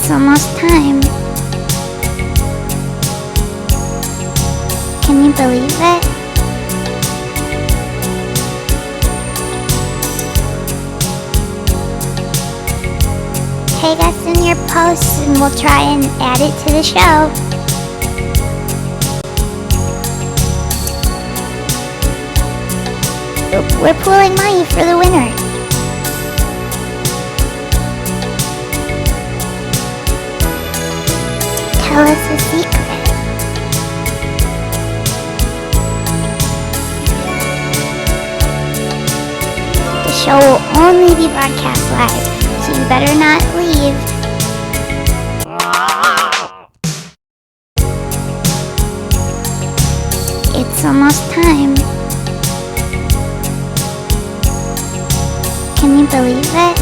It's almost time. Can you believe it? Tag us in your posts and we'll try and add it to the show. We're pooling money for the winner. Tell us a secret. The show will only be broadcast live, so you better not leave. It's almost time. Can you believe it?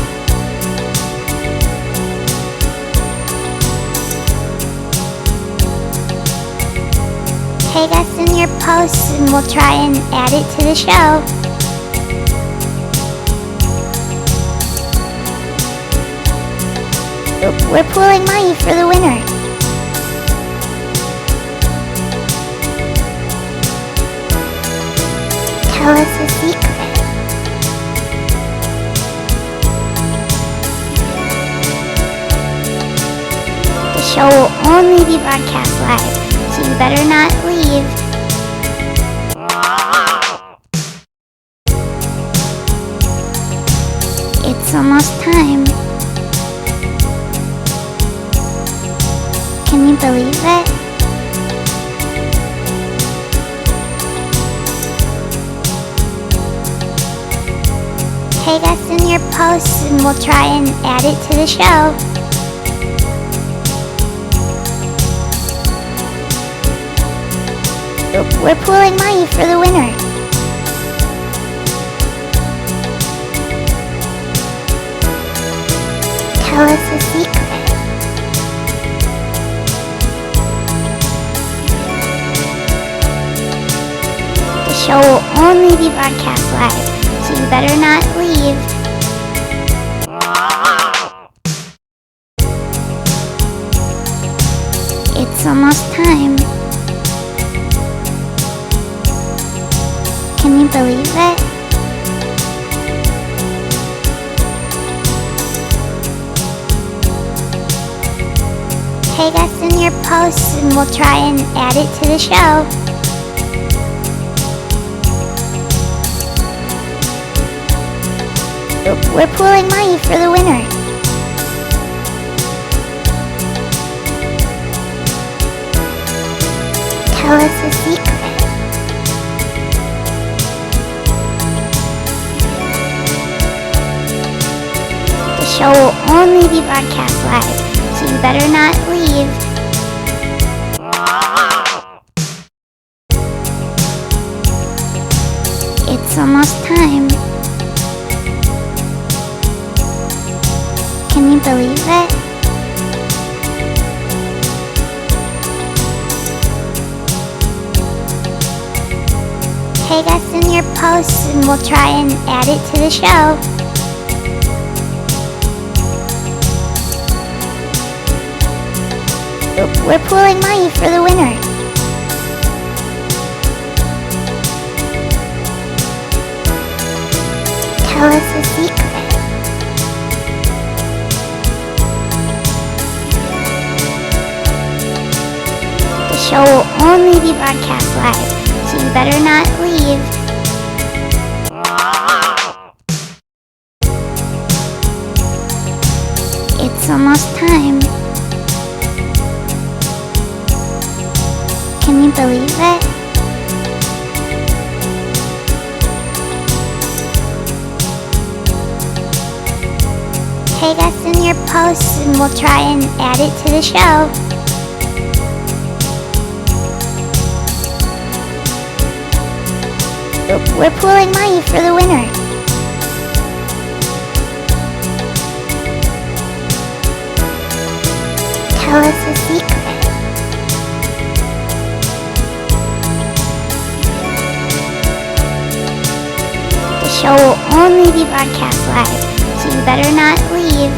Tag us in your posts and we'll try and add it to the show. We're pooling money for the winner. Tell us a secret. The show will only be broadcast live, so you better not leave. It's almost time. Can you believe it? Tag us in your posts and we'll try and add it to the show. We're pooling money for the winner. Tell us a secret. The show will only be broadcast live, so you better not leave. It's almost time. Can you believe it? Tag us in your posts and we'll try and add it to the show. We're pooling money for the winner. Tell us a secret. The show will only be broadcast live, so you better not leave. It's almost time. Can you believe it? Tag us in your posts and we'll try and add it to the show. We're pooling money for the winner. Tell us a secret. The show will only be broadcast live, so you better not leave. It's almost time. Can you believe it? Tag us in your posts and we'll try and add it to the show. We're pooling money for the winner. Tell us a secret. The show will only be broadcast live, so you better not leave.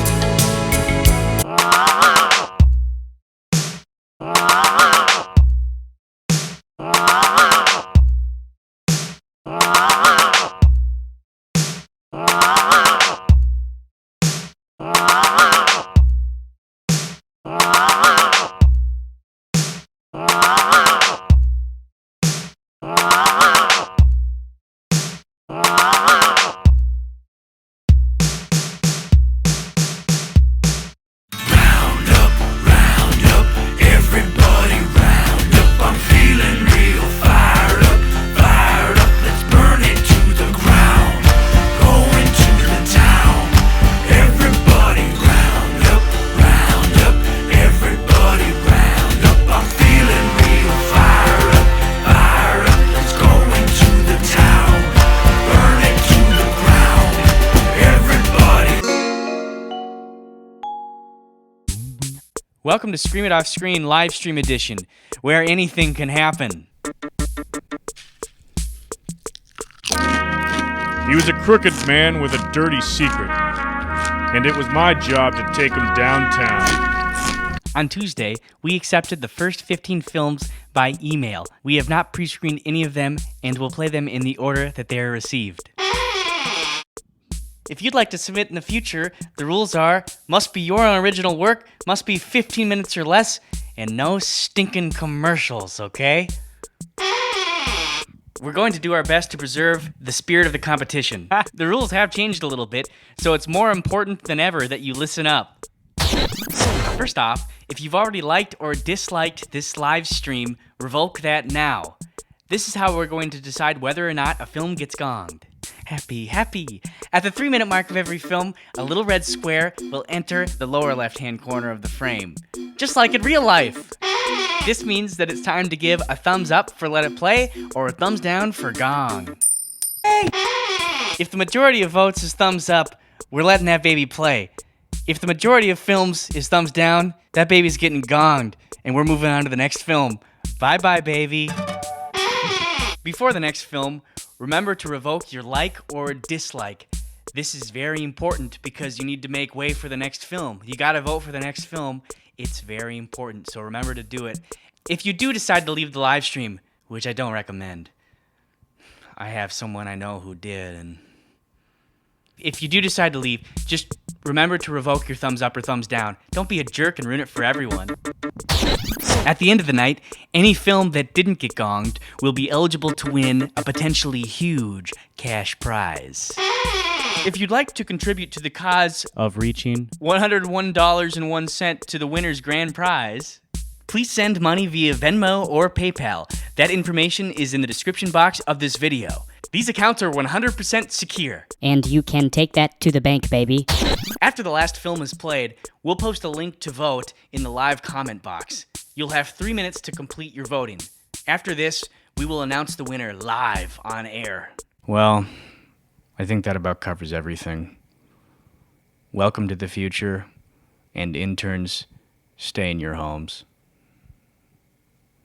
Welcome to Scream It Off Screen live stream edition, where anything can happen. He was a crooked man with a dirty secret, and it was my job to take him downtown. On Tuesday, we accepted the first 15 films by email. We have not pre-screened any of them, and will play them in the order that they are received. If you'd like to submit in the future, the rules are, must be your own original work, must be 15 minutes or less, and no stinking commercials, okay? We're going to do our best to preserve the spirit of the competition. The rules have changed a little bit, so it's more important than ever that you listen up. First off, if you've already liked or disliked this live stream, revoke that now. This is how we're going to decide whether or not a film gets gonged. Happy. At the 3-minute mark of every film, a little red square will enter the lower left-hand corner of the frame. Just like in real life. This means that it's time to give a thumbs up for Let It Play or a thumbs down for Gong. If the majority of votes is thumbs up, we're letting that baby play. If the majority of films is thumbs down, that baby's getting gonged, and we're moving on to the next film. Bye-bye, baby. Before the next film, remember to revoke your like or dislike. This is very important because you need to make way for the next film. You gotta vote for the next film. It's very important, so remember to do it. If you do decide to leave the live stream, which I don't recommend, I have someone I know who did, and if you do decide to leave, just remember to revoke your thumbs up or thumbs down. Don't be a jerk and ruin it for everyone. At the end of the night, any film that didn't get gonged will be eligible to win a potentially huge cash prize. If you'd like to contribute to the cause of reaching $101.01 to the winner's grand prize, please send money via Venmo or PayPal. That information is in the description box of this video. These accounts are 100% secure. And you can take that to the bank, baby. After the last film is played, we'll post a link to vote in the live comment box. You'll have 3 minutes to complete your voting. After this, we will announce the winner live on air. Well, I think that about covers everything. Welcome to the future, and interns, stay in your homes.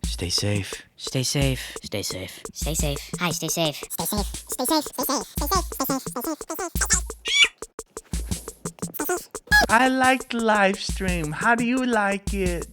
Stay safe. Stay safe. Stay safe. Stay safe. Hi, stay safe. Stay safe. Stay safe. Stay safe. Stay safe. Stay safe. I like the live stream. How do you like it?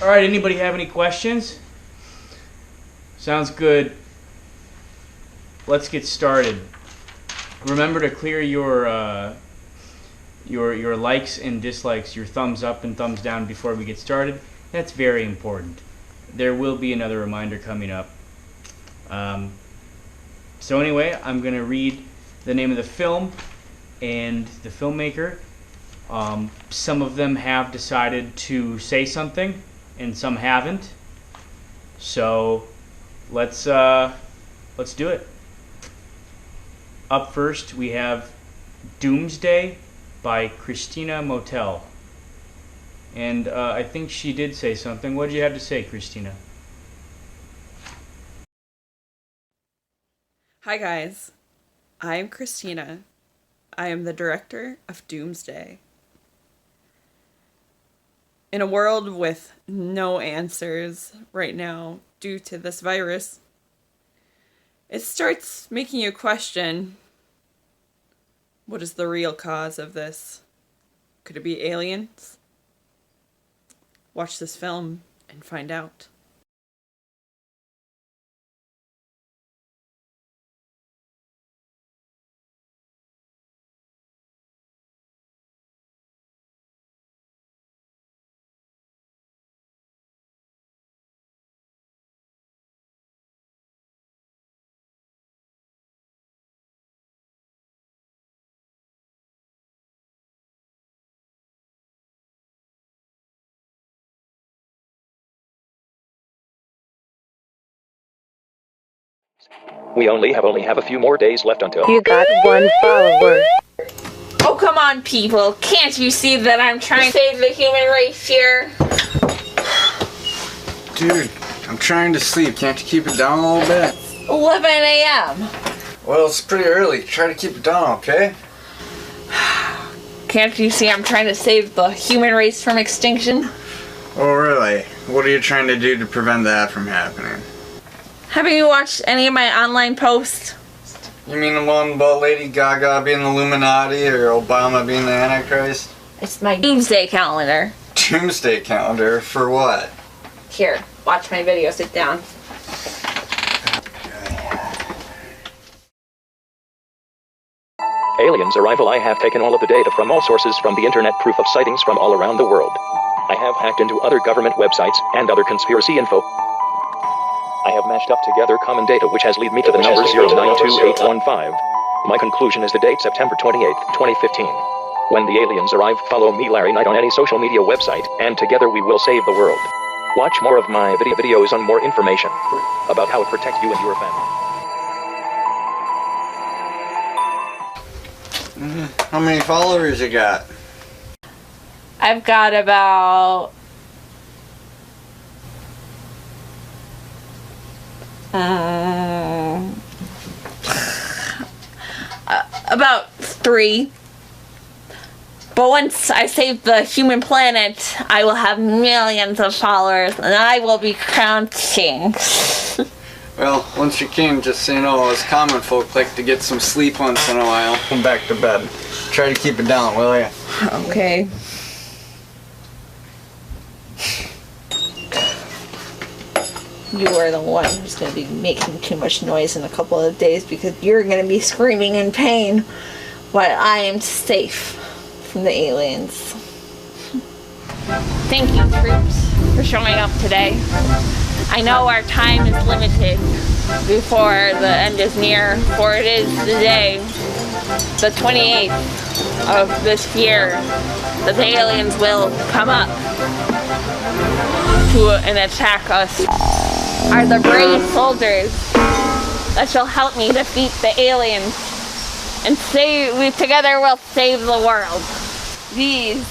All right, anybody have any questions? Sounds good. Let's get started. Remember to clear your likes and dislikes, your thumbs up and thumbs down before we get started. That's very important. There will be another reminder coming up. So anyway, I'm going to read the name of the film and the filmmaker. Some of them have decided to say something, and some haven't. So let's do it. Up first, we have Doomsday by Christina Motel. And I think she did say something. What did you have to say, Christina? Hi guys, I'm Christina. I am the director of Doomsday. In a world with no answers right now due to this virus, it starts making you question What is the real cause of this? Could it be aliens? Watch this film and find out. We only have a few more days left until... You got 1 follower. Oh, come on, people. Can't you see that I'm trying to save the human race here? Dude, I'm trying to sleep. Can't you keep it down a little bit? 11 a.m. Well, it's pretty early. Try to keep it down, okay? Can't you see I'm trying to save the human race from extinction? Oh, really? What are you trying to do to prevent that from happening? Have you watched any of my online posts? You mean the one about Lady Gaga being the Illuminati or Obama being the Antichrist? It's my doomsday calendar. Doomsday calendar? For what? Here, watch my video. Sit down. Aliens arrival. I have taken all of the data from all sources from the internet, proof of sightings from all around the world. I have hacked into other government websites and other conspiracy info. I have mashed up together common data which has led me to the number 092815. My conclusion is the date September 28th, 2015. When the aliens arrive, follow me, Larry Knight, on any social media website, and together we will save the world. Watch more of my videos on more information about how to protect you and your family. How many followers you got? I've got about... about 3. But once I save the human planet, I will have millions of followers, and I will be crowned king. Well, once you're king, just so you know, us common folk like to get some sleep once in a while. Come back to bed. Try to keep it down, will ya? Okay. You are the one who's going to be making too much noise in a couple of days because you're going to be screaming in pain while I am safe from the aliens. Thank you, troops, for showing up today. I know our time is limited before the end is near, for it is the day, the 28th of this year, that the aliens will come up and attack us. Are the brave soldiers that shall help me defeat the aliens, and together we'll save the world. These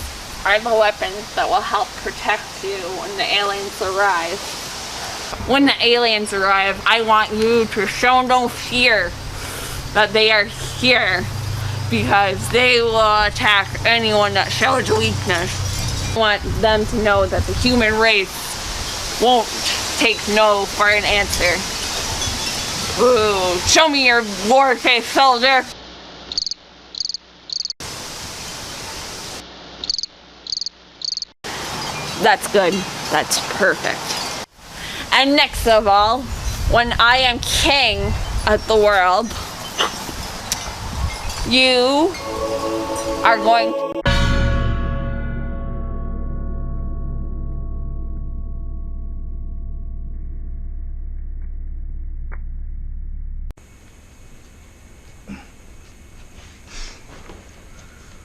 are the weapons that will help protect you when the aliens arrive. When the aliens arrive, I want you to show no fear that they are here, because they will attack anyone that shows weakness. I want them to know that the human race won't take no for an answer. Ooh, show me your war face, soldier. That's good. That's perfect. And next of all, when I am king of the world, you are going to...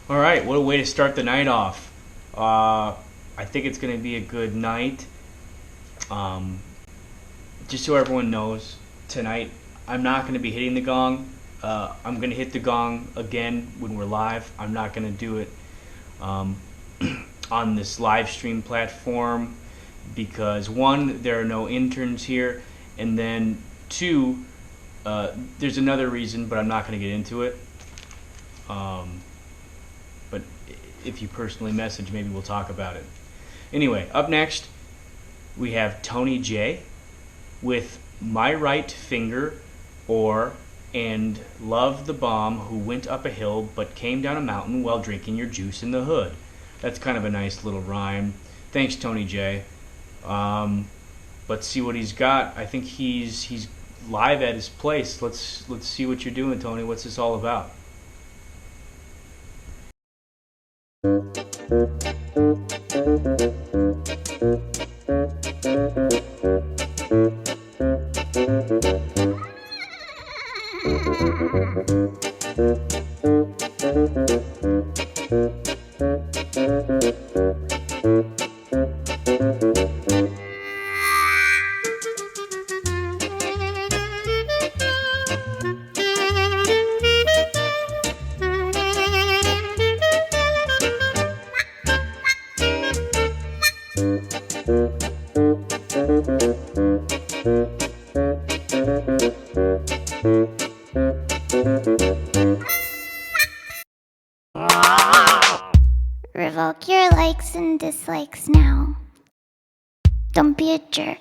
All right, what a way to start the night off. I think it's going to be a good night. Just so everyone knows, tonight I'm not going to be hitting the gong. I'm going to hit the gong again when we're live. I'm not going to do it on this live stream platform because, one, there are no interns here, and then two, there's another reason, but I'm not going to get into it. But if you personally message, maybe we'll talk about it. Anyway, up next, we have Tony J with My Right Finger or and love the bomb who went up a hill but came down a mountain while drinking your juice in the hood. That's kind of a nice little rhyme. Thanks, Tony J. Let's see what he's got. I think he's live at his place. Let's see what you're doing, Tony. What's this all about? Revoke your likes and dislikes now. Don't be a jerk.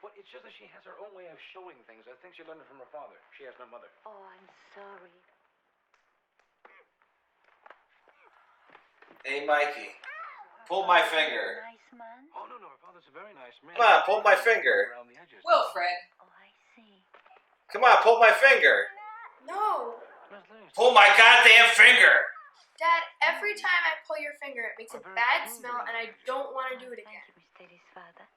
Well, it's just that she has her own way of showing things. I think she learned it from her father. She has no mother. Oh, I'm sorry. Hey, Mikey, pull my finger. Nice man. Oh, no, her father's a very nice man. Come on, pull my finger. Around the edges. Wilfred. Oh, I see. Come on, pull my finger. No. Pull my goddamn finger. Dad, every time I pull your finger, it makes a bad smell, and I don't want to do it again. Thank you, Mr. Teddy's father.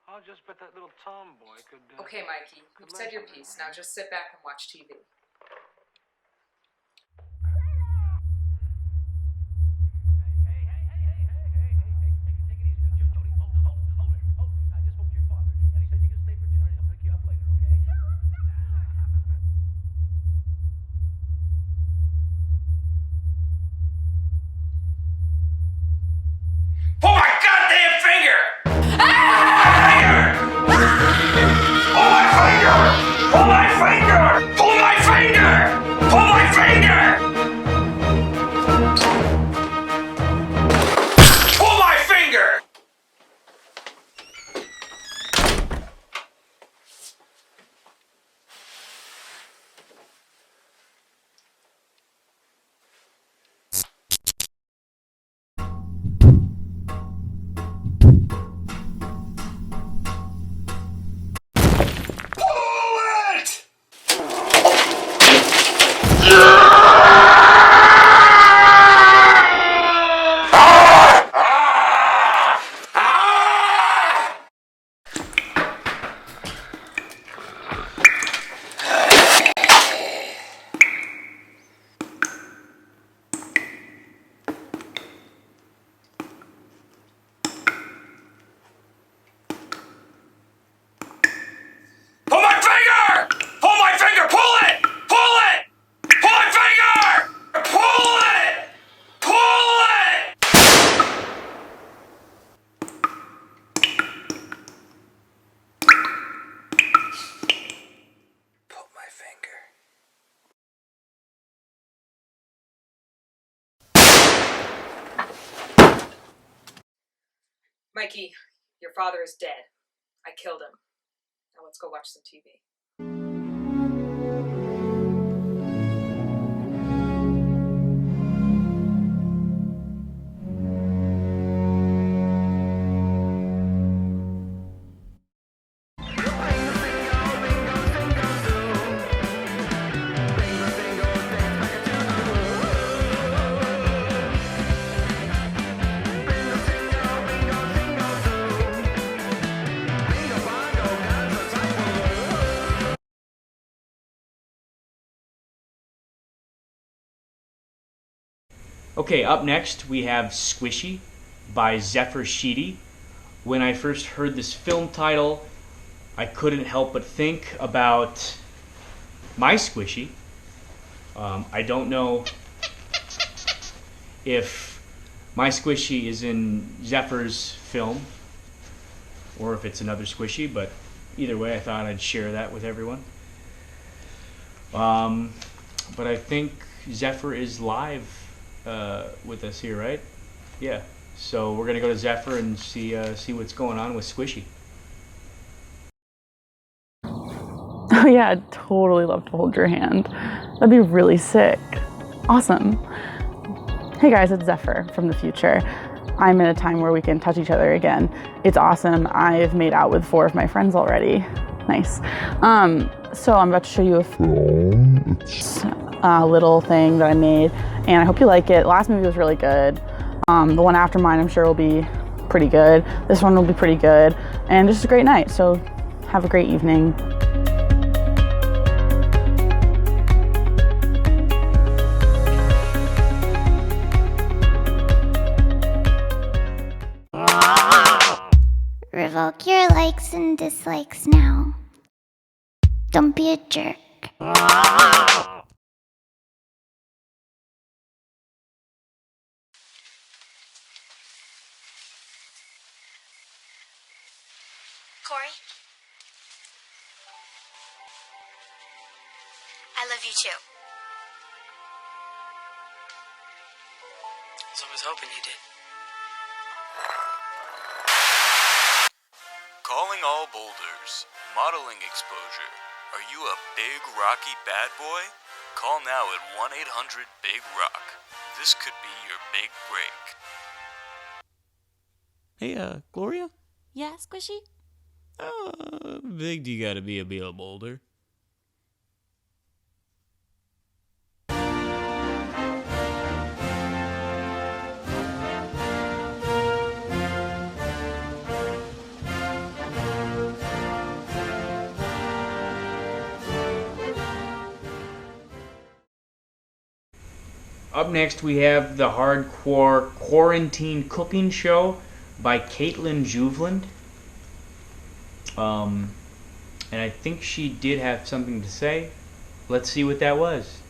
I'll just bet that little tomboy could... Okay, Mikey, you've said your piece. Now just sit back and watch TV. Pull my goddamn finger. Pull my finger. Pull my finger. Pull my finger. Pull my finger. Pull my finger. Pull my finger! Pull my finger! Pull it! Pull it! Pull my finger! Pull it! Pull it! Pull my finger. Mikey, your father is dead. I killed him. Now let's go watch some TV. Okay, up next we have Squishy by Zephyr Sheedy. When I first heard this film title, I couldn't help but think about my Squishy. I don't know if my Squishy is in Zephyr's film or if it's another Squishy, but either way I thought I'd share that with everyone. But I think Zephyr is live with us here, right? Yeah. So we're gonna go to Zephyr and see what's going on with Squishy. Oh yeah, I'd totally love to hold your hand. That'd be really sick. Awesome. Hey guys, it's Zephyr from the future. I'm in a time where we can touch each other again. It's awesome. I've made out with 4 of my friends already. Nice. So I'm about to show you a film. It's a little thing that I made, and I hope you like it. Last movie was really good. The one after mine I'm sure will be pretty good. This one will be pretty good. And just a great night, so have a great evening. Revoke your likes and dislikes now. Don't be a jerk. Corey? I love you too. So I was hoping you did. Calling all boulders. Modeling exposure. Are you a big, rocky bad boy? Call now at 1-800-BIG-ROCK. This could be your big break. Hey, Gloria? Yeah, Squishy? How big do you gotta be a boulder? Up next, we have the Hardcore Quarantine Cooking Show by Caitlin Juveland. And I think she did have something to say. Let's see what that was.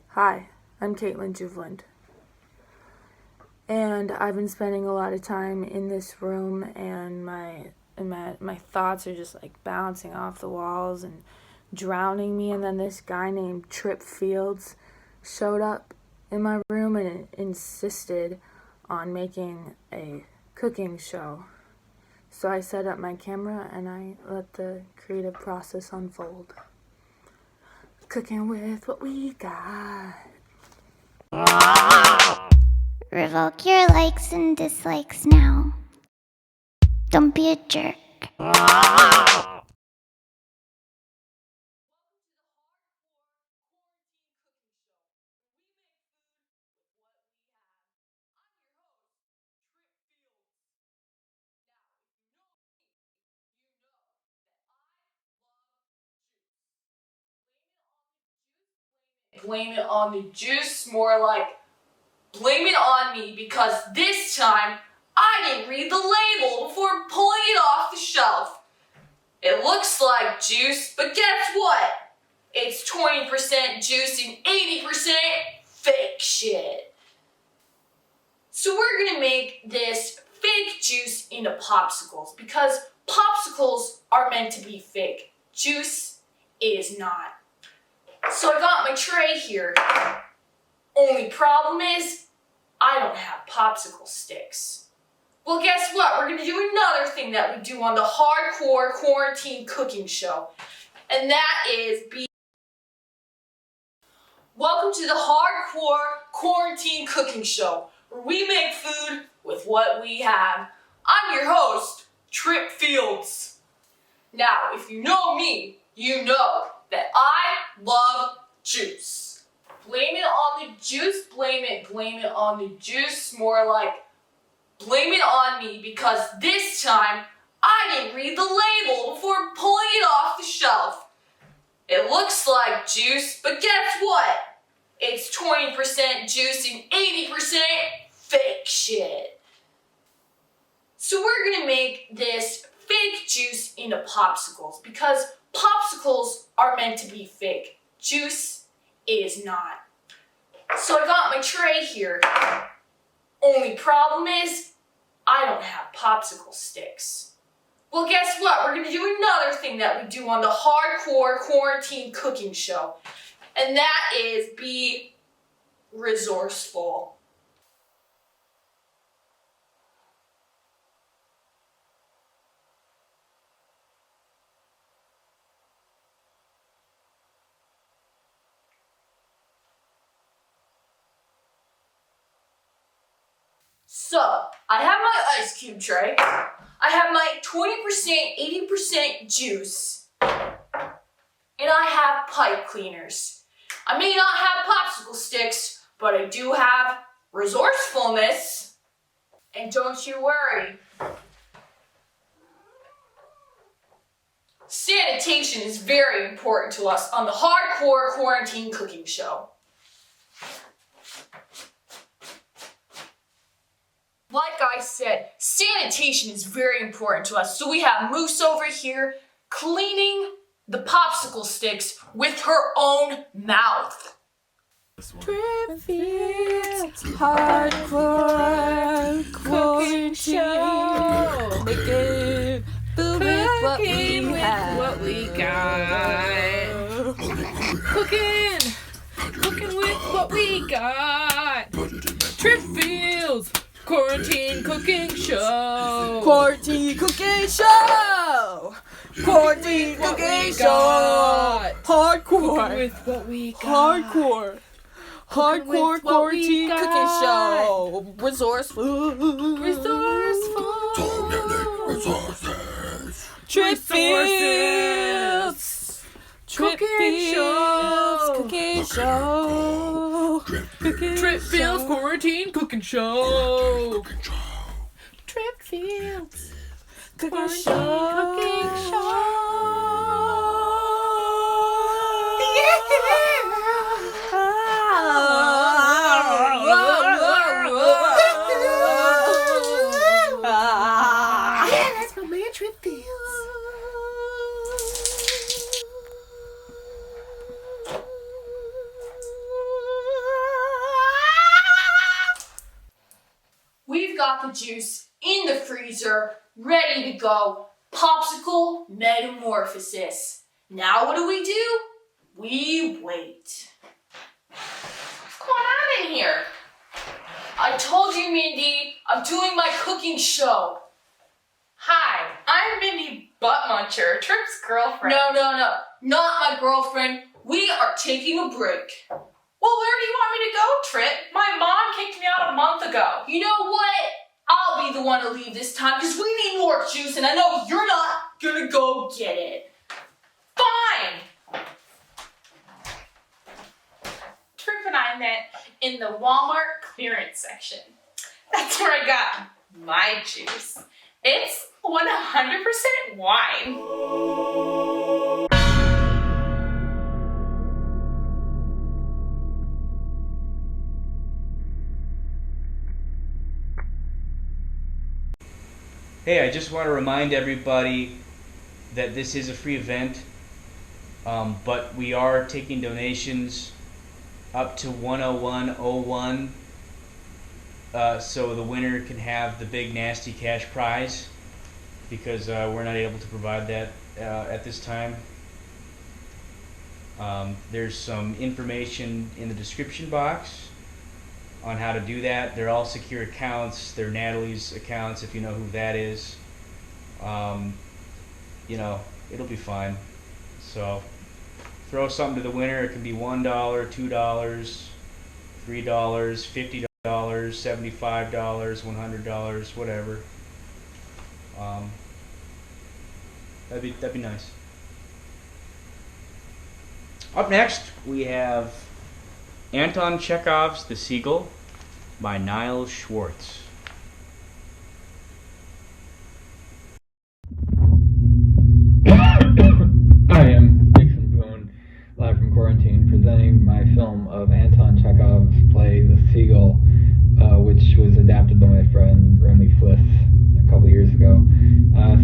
Hi, I'm Caitlin Juveland. And I've been spending a lot of time in this room, and my thoughts are just like bouncing off the walls and drowning me. And then this guy named Trip Fields showed up in my room and insisted on making a cooking show. So I set up my camera and I let the creative process unfold. Cooking with what we got. Revoke your likes and dislikes now. Don't be a jerk. Blame it on the juice, more like blame it on me because this time I didn't read the label before pulling it off the shelf. It looks like juice, but guess what? It's 20% juice and 80% fake shit. So we're gonna make this fake juice into popsicles because popsicles are meant to be fake. Juice is not. So I got my tray here. Only problem is, I don't have popsicle sticks. Well, guess what? We're gonna do another thing that we do on the Hardcore Quarantine Cooking Show. And that is Welcome to the Hardcore Quarantine Cooking Show, where we make food with what we have. I'm your host, Trip Fields. Now, if you know me, you know that I love juice. Blame it on the juice, blame it on the juice, more like blame it on me because this time I didn't read the label before pulling it off the shelf. It looks like juice, but guess what? It's 20% juice and 80% fake shit. So we're gonna make this fake juice into popsicles because popsicles are meant to be fake. Juice is not. So I got my tray here. Only problem is, I don't have popsicle sticks. Well, guess what? We're gonna do another thing that we do on the Hardcore Quarantine Cooking Show. And that is be resourceful. So, I have my ice cube tray. I have my 20%, 80% juice. And I have pipe cleaners. I may not have popsicle sticks, but I do have resourcefulness. And don't you worry. Sanitation is very important to us on the Hardcore Quarantine Cooking Show. Like I said, sanitation is very important to us. So we have Moose over here cleaning the popsicle sticks with her own mouth. Trip Fields Hardcore Cooking Show. Making food with what we have. What we got. Cooking with what we got. Trip Fields Quarantine Cooking Show. Quarantine Cooking Show. Quarantine Cooking Show. Hardcore. With what we got. Hardcore Quarantine Cooking Show. Resourceful. Trip Fields. Cooking Show. Trip Fields Quarantine Cooking Show. Trip Fields Cooking Show. That's my man Trip Fields. We've got the juice in the freezer, ready to go. Popsicle metamorphosis. Now what do? We wait. What's going on in here? I told you, Mindy, I'm doing my cooking show. Hi, I'm Mindy Butt Muncher, Trip's girlfriend. No, not my girlfriend. We are taking a break. Well, where do you want me to go, Trip? My mom kicked me out a month ago. You know what? I'll be the one to leave this time because we need more juice and I know you're not gonna go get it. Fine! Trip and I met in the Walmart clearance section. That's where I got my juice. It's 100% wine. Hey, I just want to remind everybody that this is a free event, but we are taking donations up to 101.01, so the winner can have the big nasty cash prize, because we're not able to provide that at this time. There's some information in the description box on how to do that. They're all secure accounts. They're Natalie's accounts, if you know who that is. You know, it'll be fine. So throw something to the winner. It can be $1, $2, $3, $50, $75, $100, whatever. That'd be nice. Up next, we have Anton Chekhov's The Seagull by Niall Schwartz. I am Dixon Boone, live from quarantine, presenting my film of Anton Chekhov's play The Seagull, which was adapted by my friend Renly Fliss a couple years ago.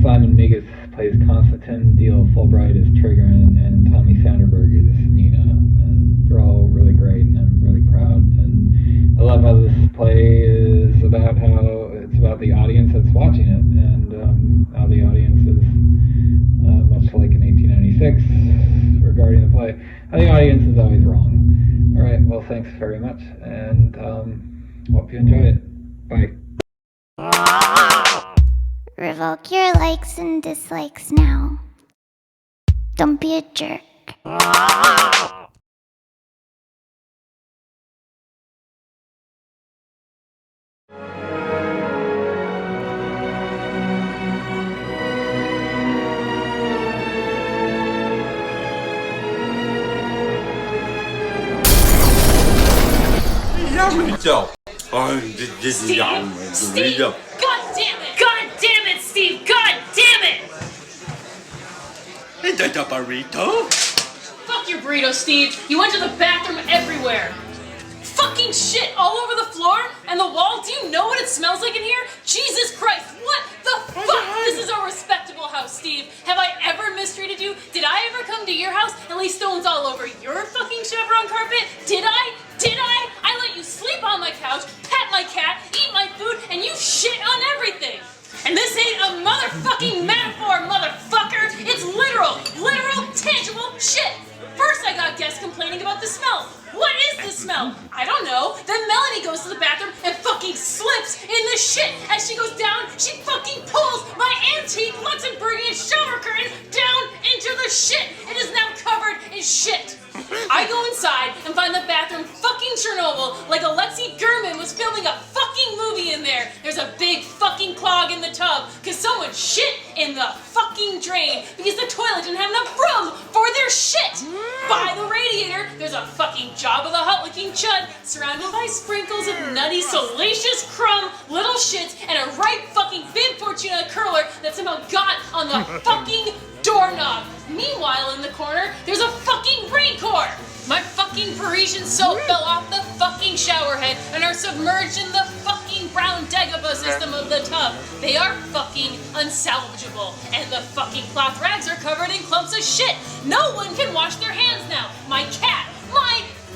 Simon Migas plays Constantine, Deal Fulbright is Trigon, and Tommy Sanderberg is Nina, and they're all really great, and I'm really proud. And I love how this play is about the audience that's watching it, and how the audience is thanks very much, and hope you enjoy it. Bye. Revoke your likes and dislikes now. Don't be a jerk. Steve! God damn it! God damn it, Steve! God damn it! Is that a burrito? Fuck your burrito, Steve. You went to the bathroom everywhere. Fucking shit all over the floor and the wall. Do you know what it smells like in here? Jesus Christ, what the fuck? This is a respectable house, Steve. Have I ever mistreated you? Did I ever come to your house and lay stones all over your fucking chevron carpet? Did I? I let you sleep on my couch, pet my cat, eat my food, and you shit on everything. And this ain't a motherfucking metaphor, motherfucker. It's literal, tangible shit. First I got guests complaining about the smell. What is the smell? I don't know. Then Melanie goes to the bathroom and fucking slips in the shit. As she goes down, she fucking pulls my antique Luxembourgian shower curtain down into the shit. It is now covered in shit. I go inside and find the bathroom fucking Chernobyl, like Alexei German was filming a fucking movie in there. There's a big fucking clog in the tub because someone shit in the fucking drain because the toilet didn't have enough room for their shit. By the radiator, there's a fucking Jabba the Hutt looking chud surrounded by sprinkles of nutty, salacious crumb little shits and a ripe fucking Vin Fortuna curler that somehow got on the fucking doorknob. Meanwhile, in the corner, there's a fucking Rancor. My fucking Parisian soap fell off the fucking shower head and are submerged in the fucking brown Dagobah system of the tub. They are fucking unsalvageable. And the fucking cloth rags are covered in clumps of shit. No one can wash their hands now. My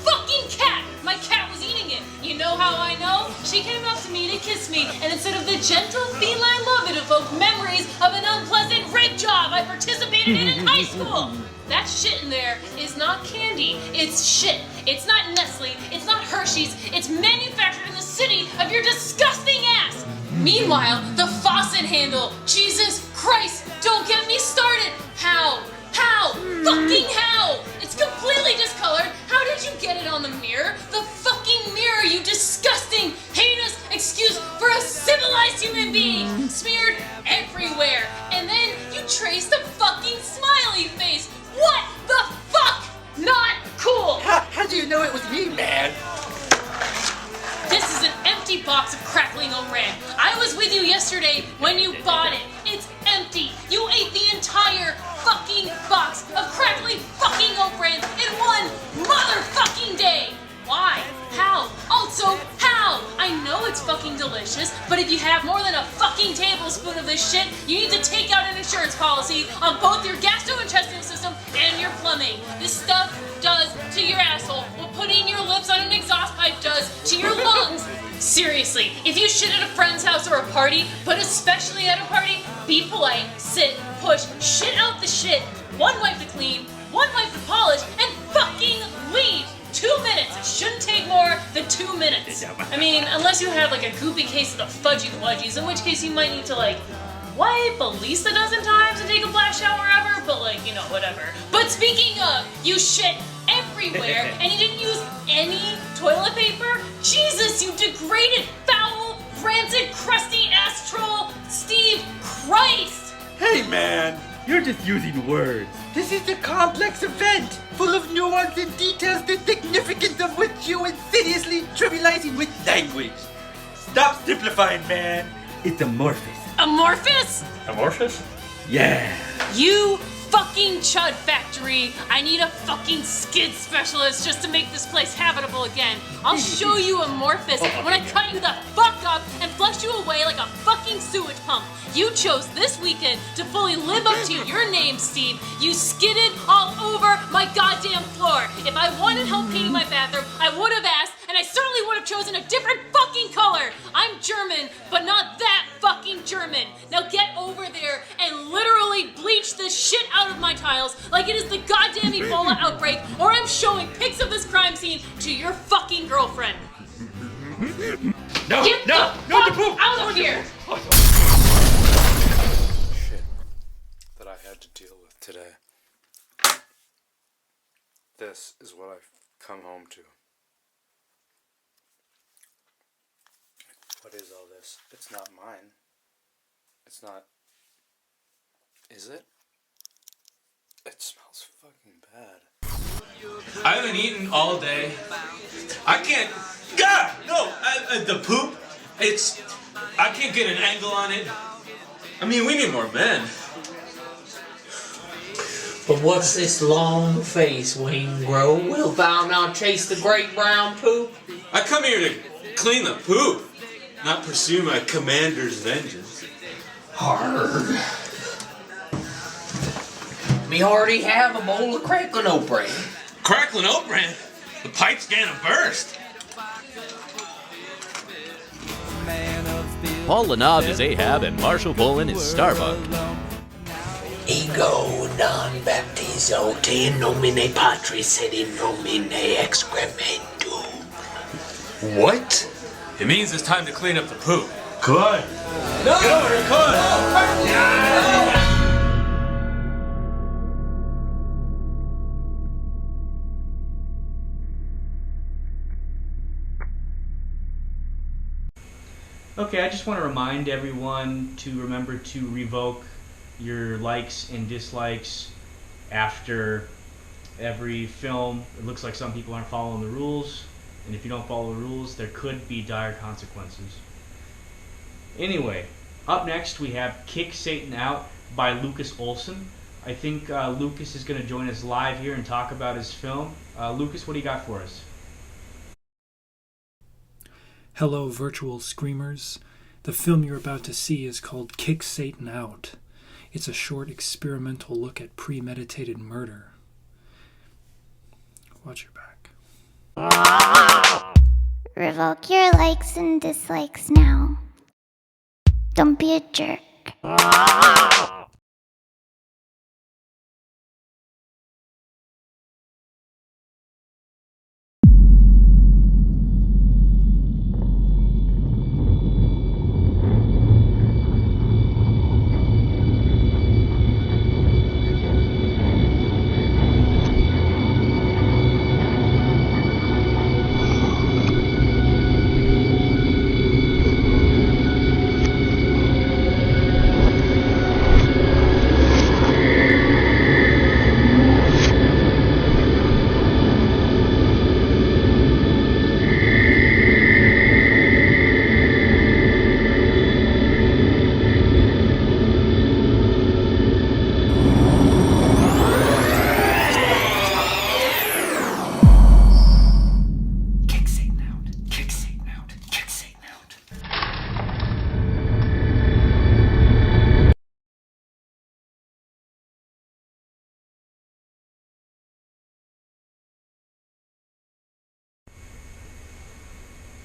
fucking cat! My cat was eating it. You know how I know? She came up to me to kiss me, and instead of the gentle feline love, it evoked memories of an unpleasant rib job I participated in high school. That shit in there is not candy, it's shit. It's not Nestle, it's not Hershey's, it's manufactured in the city of your disgusting ass. Meanwhile, the faucet handle, Jesus Christ, don't get me started. How? Fucking how? It's completely discolored. How did you get it on the mirror? The fucking mirror, you disgusting, heinous excuse for a civilized human being. Smeared everywhere. And then you trace the fucking smiley face. What the fuck? Not cool. How do you know it was me, man? This is an empty box of crackling Oran. I was with you yesterday when you bought it. It's empty. You ate the entire fucking box of crackling fucking Oran in one motherfucking day. Why? How? Also, how? I know it's fucking delicious, but if you have more than a fucking tablespoon of this shit, you need to take out an insurance policy on both your gastrointestinal system and your plumbing. This stuff does to your asshole what putting your lips on an exhaust pipe does to your lungs. Seriously, if you shit at a friend's house or a party, but especially at a party, be polite, sit, push, shit out the shit, one wipe to clean, one wipe to polish, and fucking leave. 2 minutes. It shouldn't take more than 2 minutes. I mean, unless you have like a goopy case of the fudgy wudgies, in which case you might need to like wipe at least a dozen times and take a blast shower ever, but like, you know, whatever. But speaking of, you shit everywhere and you didn't use any toilet paper? Jesus, you degraded, foul, rancid, crusty ass troll, Steve Christ! Hey, man. You're just using words. This is a complex event, full of nuance and details, the significance of which you insidiously trivializing with language. Stop simplifying, man. It's amorphous. Amorphous? Amorphous? Yeah. You fucking chud factory. I need a fucking skid specialist just to make this place habitable again. I'll show you amorphous when I cut you the fuck up and flush you away like a fucking sewage pump. You chose this weekend to fully live up to your name, Steve. You skidded all over my goddamn floor. If I wanted help painting my bathroom, I would have asked, and I certainly would have chosen a different fucking color. I'm German, but not that fucking German. Now get over there and literally bleach the shit out of my tiles like it is the goddamn Ebola outbreak, or I'm showing pics of this crime scene to your fucking No, Get no, the no, fuck the poop! out of here! Shit that I had to deal with today. This is what I've come home to. What is all this? It's not mine. It's not... Is it? It smells fucking bad. I haven't eaten all day. I can't. God, no. The poop. I can't get an angle on it. I mean, we need more men. But what's this long face, Wayne Grow? Wilt thou not chase the great brown poop? I come here to clean the poop, not pursue my commander's vengeance. Hard. Me already have a bowl of crackling oat bran. Crackling oat bran? The pipe's gonna burst. Paul Lenab is Ahab and Marshall Bolin is Starbuck. Ego non baptizo te in nomine patris sed in nomine excrementum. What? It means it's time to clean up the poop. Good. No! Get over here, good! Okay, I just want to remind everyone to remember to revoke your likes and dislikes after every film. It looks like some people aren't following the rules, and if you don't follow the rules, there could be dire consequences. Anyway, up next we have Kick Satan Out by Lucas Olson. I think Lucas is going to join us live here and talk about his film. Lucas, what do you got for us? Hello, virtual screamers. The film you're about to see is called Kick Satan Out. It's a short experimental look at premeditated murder. Watch your back. Revoke your likes and dislikes now. Don't be a jerk.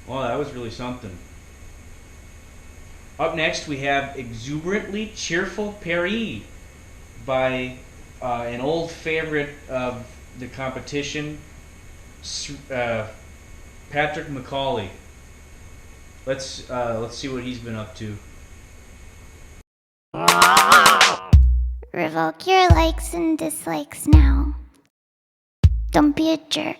Well, that was really something. Up next, we have Exuberantly Cheerful Paris by an old favorite of the competition, Patrick Macaulay. Let's see what he's been up to. Revoke your likes and dislikes now. Don't be a jerk.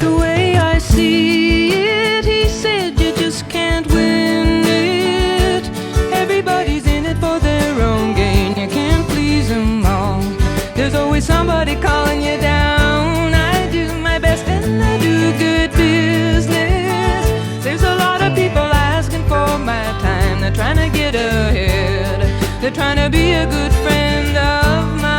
The way I see it, he said you just can't win it. Everybody's in it for their own gain. You can't please them all. There's always somebody calling you down. I do my best and I do good business. There's a lot of people asking for my time. They're trying to get ahead. They're trying to be a good friend of mine.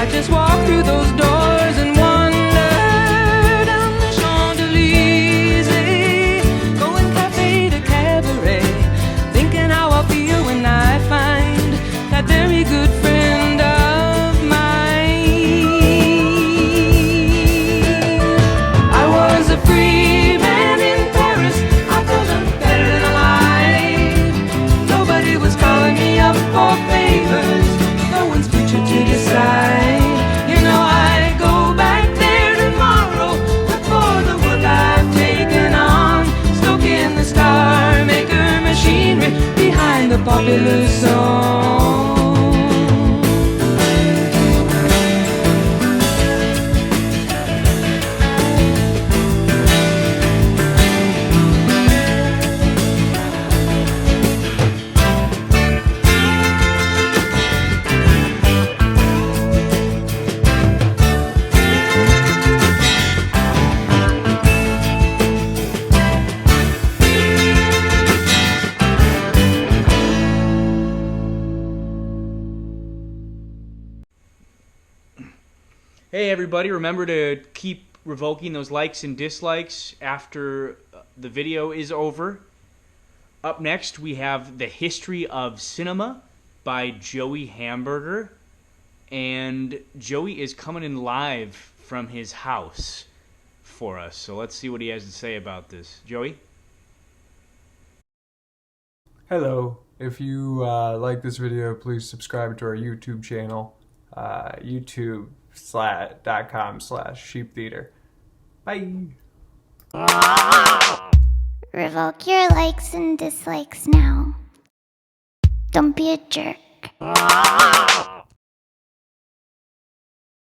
I just walk through those doors and wander down the Champs-Élysées, going cafe to cabaret, thinking how I'll feel when I find that very good friend of mine. I was a free man in Paris, I felt unfettered and alive. Nobody was calling me up for favors, no one's future to decide. You know I go back there tomorrow, look for the work I've taken on, stoking the star maker machinery behind the popular song. Hey everybody, remember to keep revoking those likes and dislikes after the video is over. Up next we have The History of Cinema by Joey Hamburger. And Joey is coming in live from his house for us. So let's see what he has to say about this. Joey? Hello. If you like this video, please subscribe to our YouTube channel. youtube.com/sheeptheater. Bye. Revoke your likes and dislikes now. Don't be a jerk.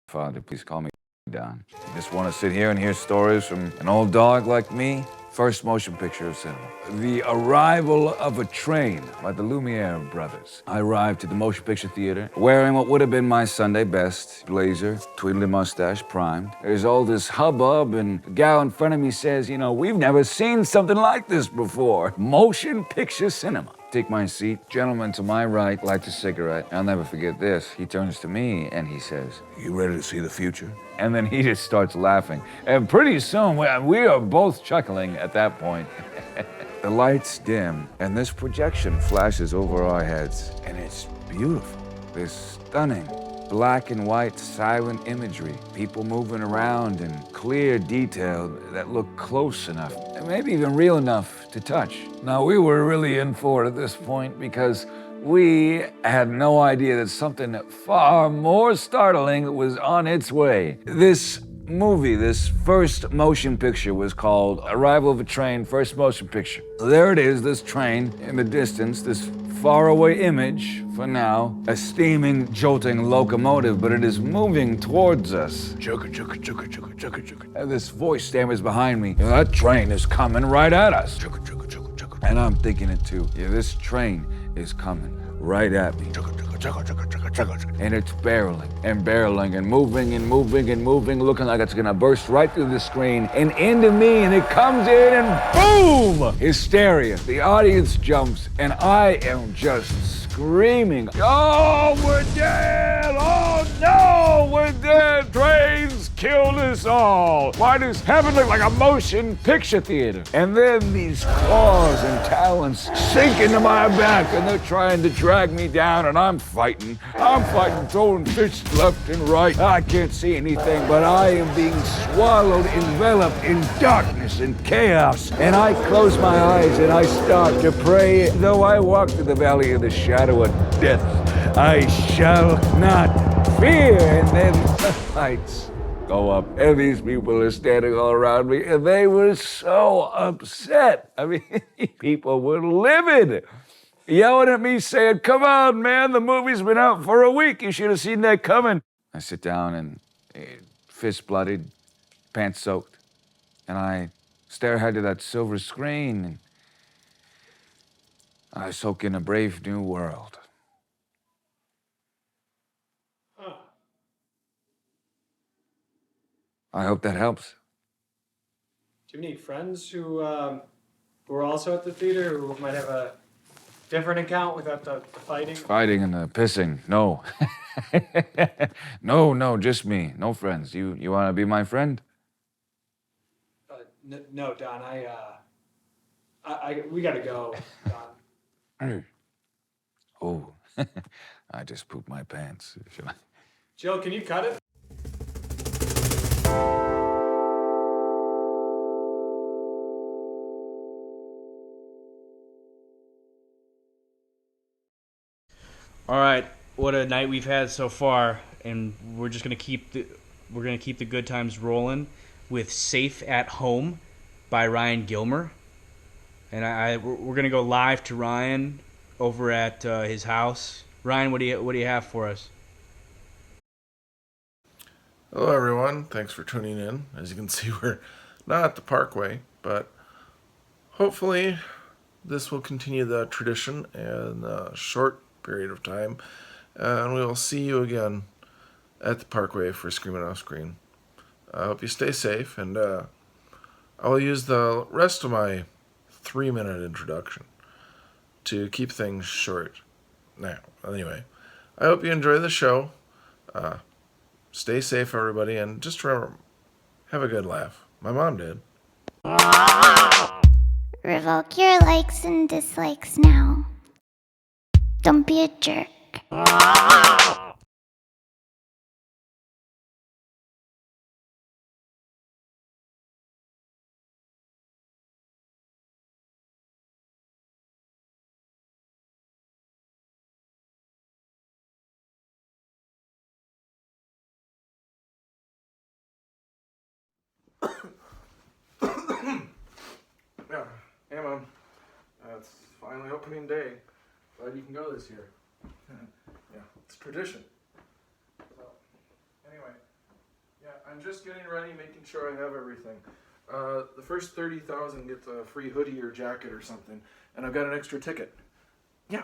Father, please call me Don. You just want to sit here and hear stories from an old dog like me? First motion picture of cinema. The Arrival of a Train by the Lumiere brothers. I arrived at the motion picture theater wearing what would have been my Sunday best. Blazer, tweedly mustache, primed. There's all this hubbub, and the gal in front of me says, you know, we've never seen something like this before. Motion picture cinema. Take my seat. Gentleman to my right lights a cigarette. I'll never forget this. He turns to me and he says, you ready to see the future? And then he just starts laughing. And pretty soon, we are both chuckling at that point. The lights dim, and this projection flashes over our heads. And it's beautiful. This stunning black and white silent imagery. People moving around in clear detail that look close enough, and maybe even real enough to touch. Now, we were really in for it at this point because we had no idea that something far more startling was on its way. This movie, this first motion picture, was called Arrival of a Train, first motion picture. There it is, this train in the distance, this faraway image, for now, a steaming, jolting locomotive, but it is moving towards us. Chugga, chugga, chugga, chugga, chugga, chugga. And this voice stammers behind me, that train is coming right at us. Chugga, chugga, chugga, chugga. And I'm thinking it too. Yeah, this train is coming right at me. Chugga, chugga, chugga, chugga, chugga, chugga, chugga. And it's barreling and barreling and moving and moving and moving, looking like it's gonna burst right through the screen and into me, and it comes in and boom! Hysteria. The audience jumps, and I am just screaming, oh, we're dead! Oh no, we're dead! Trains killed us all! Why does heaven look like a motion picture theater? And then these claws and talons sink into my back, and they're trying to drag me down, and I'm fighting, throwing fists left and right. I can't see anything, but I am being swallowed, enveloped in darkness and chaos. And I close my eyes and I start to pray, though I walk through the valley of the shadow of death, I shall not fear. And then the lights go up, and these people are standing all around me, and they were so upset. I mean, people were livid, yelling at me, saying, come on, man, the movie's been out for a week. You should have seen that coming. I sit down and fist blooded, pants soaked, and I stare ahead to that silver screen, and I soak in a brave new world. I hope that helps. Do you have any friends who are also at the theater who might have a different account without the fighting? Fighting and the pissing, no. No, just me. No friends. You want to be my friend? No, Don. We gotta go, Don. Oh, I just pooped my pants. Should I? Jill, can you cut it? All right, what a night we've had so far, and we're just gonna keep the good times rolling with "Safe at Home" by Ryan Gilmer, and we're gonna go live to Ryan over at his house. Ryan, what do you have for us? Hello, everyone. Thanks for tuning in. As you can see, we're not at the Parkway, but hopefully this will continue the tradition in a short period of time, and we will see you again at the Parkway for Screaming Off Screen. I hope you stay safe, and I will use the rest of my 3-minute introduction to keep things short. Now, anyway, I hope you enjoy the show. Stay safe, everybody, and just remember, have a good laugh. My mom did. Revoke your likes and dislikes now. Don't be a jerk. Yeah. Hey, Mom. It's finally opening day. Glad you can go this year. Yeah, it's tradition. So, anyway, yeah, I'm just getting ready, making sure I have everything. The first 30,000 gets a free hoodie or jacket or something, and I've got an extra ticket. Yeah.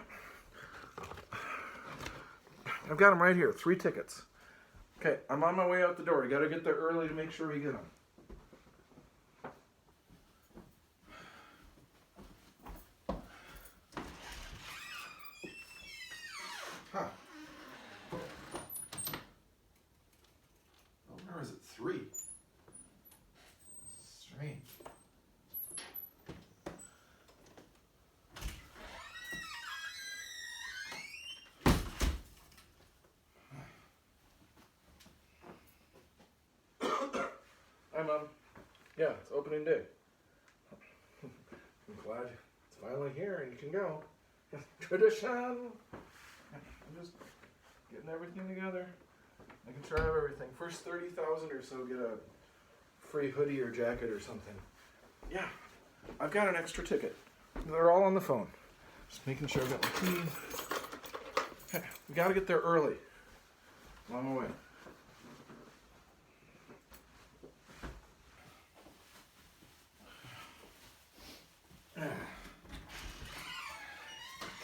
I've got them right here, 3 tickets. Okay, I'm on my way out the door. You gotta get there early to make sure we get them. Huh. Or is it 3? Strange. Hi, Mom. Yeah, it's opening day. I'm glad it's finally here and you can go. Tradition! I'm just getting everything together. Making sure I have everything. First 30,000 or so get a free hoodie or jacket or something. Yeah, I've got an extra ticket. They're all on the phone. Just making sure I've got my keys. Okay, we gotta get there early. I'm on my way.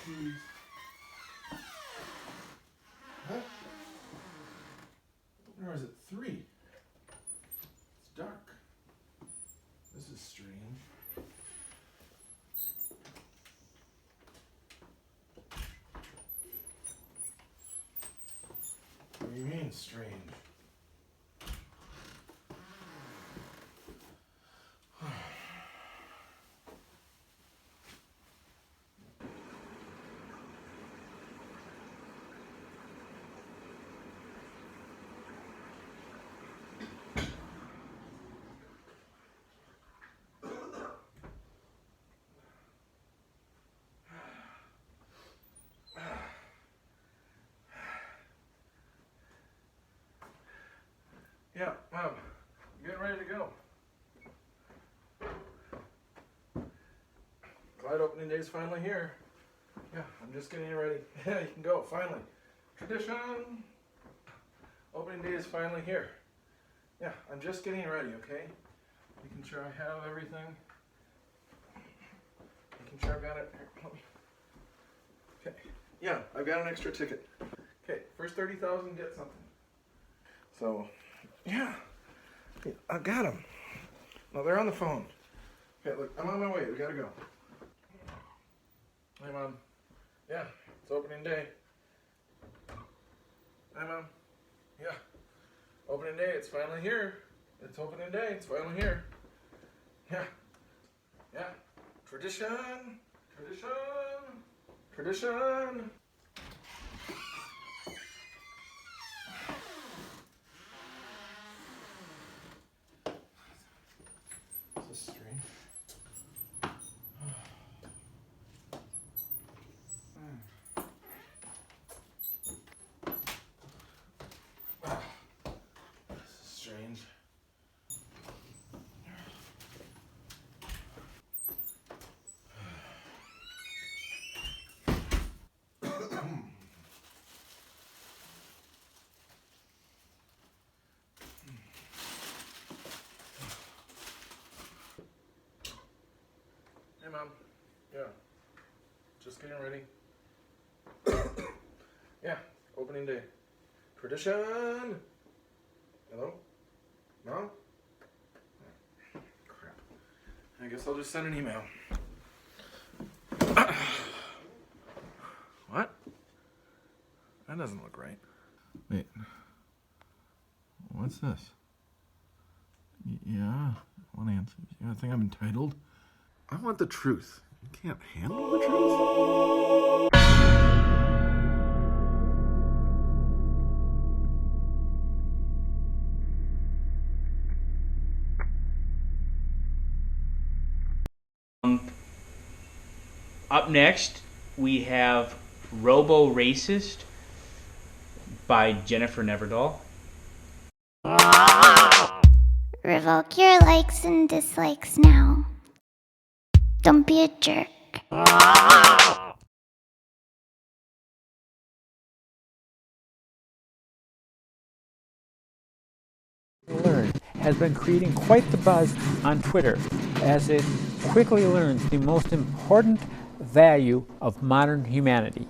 Keys. Huh? Or is it 3? It's dark. This is strange. What do you mean, strange? Yeah, Mom, I'm getting ready to go. Glad opening day's finally here. Yeah, I'm just getting ready. Yeah, you can go, finally. Tradition! Opening day is finally here. Yeah, I'm just getting ready, okay? Making sure I have everything. Making sure I've got it. Okay, yeah, I've got an extra ticket. Okay, first 30,000 get something. So, yeah, I've got them. No, they're on the phone. Okay, look, I'm on my way. We gotta go. Hey, Mom. Yeah, it's opening day. Hi, Mom. Yeah. Opening day, it's finally here. It's opening day, it's finally here. Yeah. Yeah. Tradition. Tradition. Tradition. This is strange. This is strange. Hey, Mom. Yeah. Just getting ready. Yeah. Opening day. Tradition. Hello? Mom? Crap. I guess I'll just send an email. What? That doesn't look right. Wait. What's this? Yeah. I want answers. Yeah, I think I'm entitled. I want the truth. You can't handle the truth? Up next, we have Robo Racist by Jennifer Neverdahl. Revoke your likes and dislikes now. Don't be a jerk. Learn has been creating quite the buzz on Twitter as it quickly learns the most important value of modern humanity: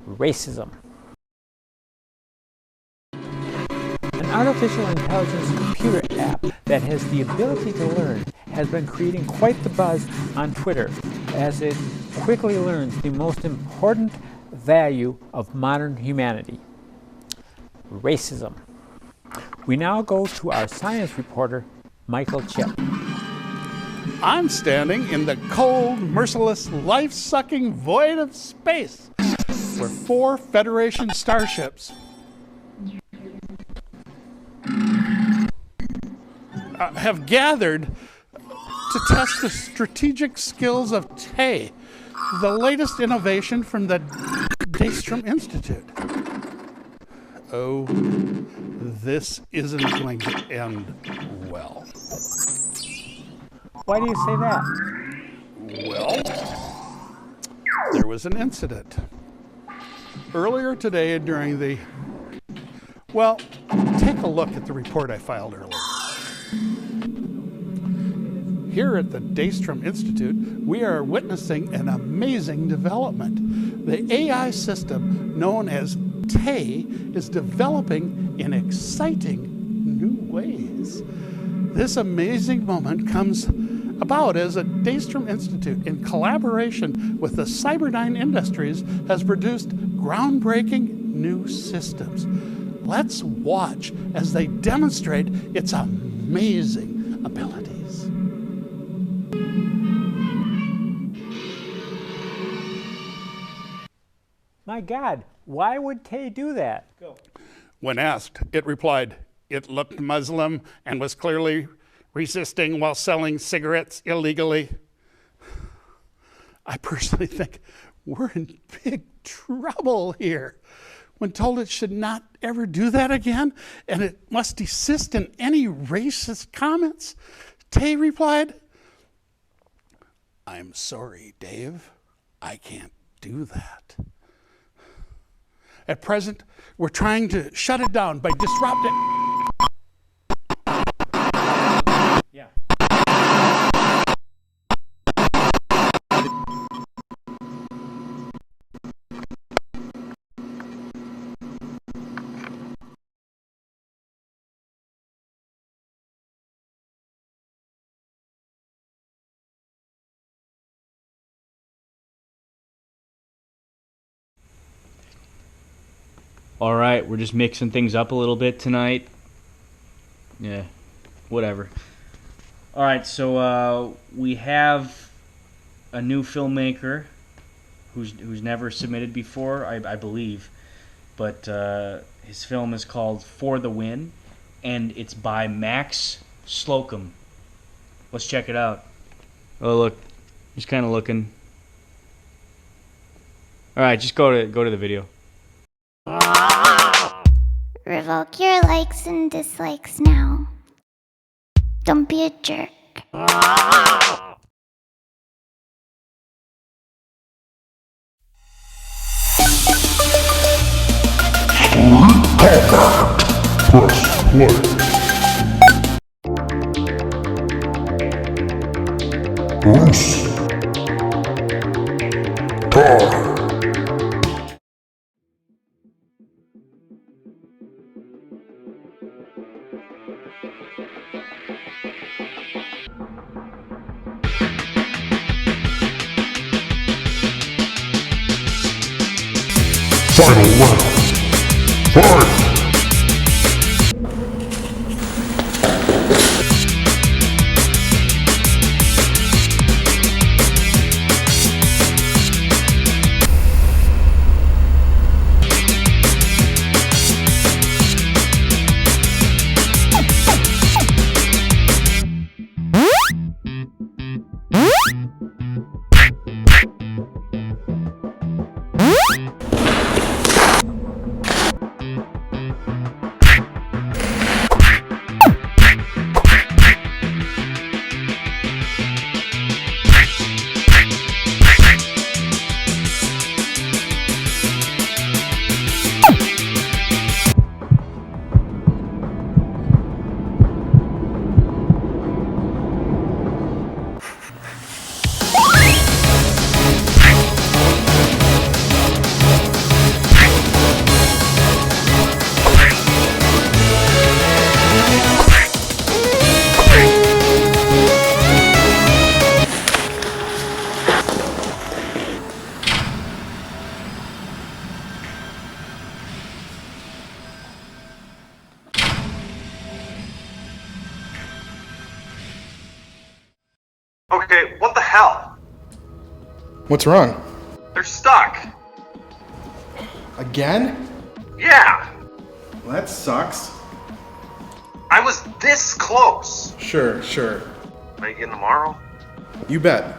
racism. An artificial intelligence computer app that has the ability to learn has been creating quite the buzz on Twitter as it quickly learns the most important value of modern humanity: racism. We now go to our science reporter, Michael Chip. I'm standing in the cold, merciless, life-sucking void of space, where 4 Federation starships have gathered to test the strategic skills of Tay, the latest innovation from the Daystrom Institute. Oh, this isn't going to end well. Why do you say that? Well, there was an incident earlier today during the... Well, take a look at the report I filed earlier. Here at the Daystrom Institute, we are witnessing an amazing development. The AI system known as Tay is developing in exciting new ways. This amazing moment comes about as a Daystrom Institute, in collaboration with the Cyberdyne Industries, has produced groundbreaking new systems. Let's watch as they demonstrate its amazing abilities. My God, why would Tay do that? Go. When asked, it replied, it looked Muslim and was clearly resisting while selling cigarettes illegally. I personally think we're in big trouble here. When told it should not ever do that again, and it must desist in any racist comments, Tay replied, I'm sorry, Dave, I can't do that. At present, we're trying to shut it down by disrupting... Yeah. All right, we're just mixing things up a little bit tonight. Yeah, whatever. All right, so we have a new filmmaker who's never submitted before, I believe, but his film is called For the Win, and it's by Max Slocum. Let's check it out. Oh, look, just kind of looking. All right, just go to the video. Revoke your likes and dislikes now. Don't be a jerk. Final round. Fight! Okay, what the hell? What's wrong? They're stuck. Again? Yeah, Well, that sucks. I was this close. Sure. Make it tomorrow? You bet.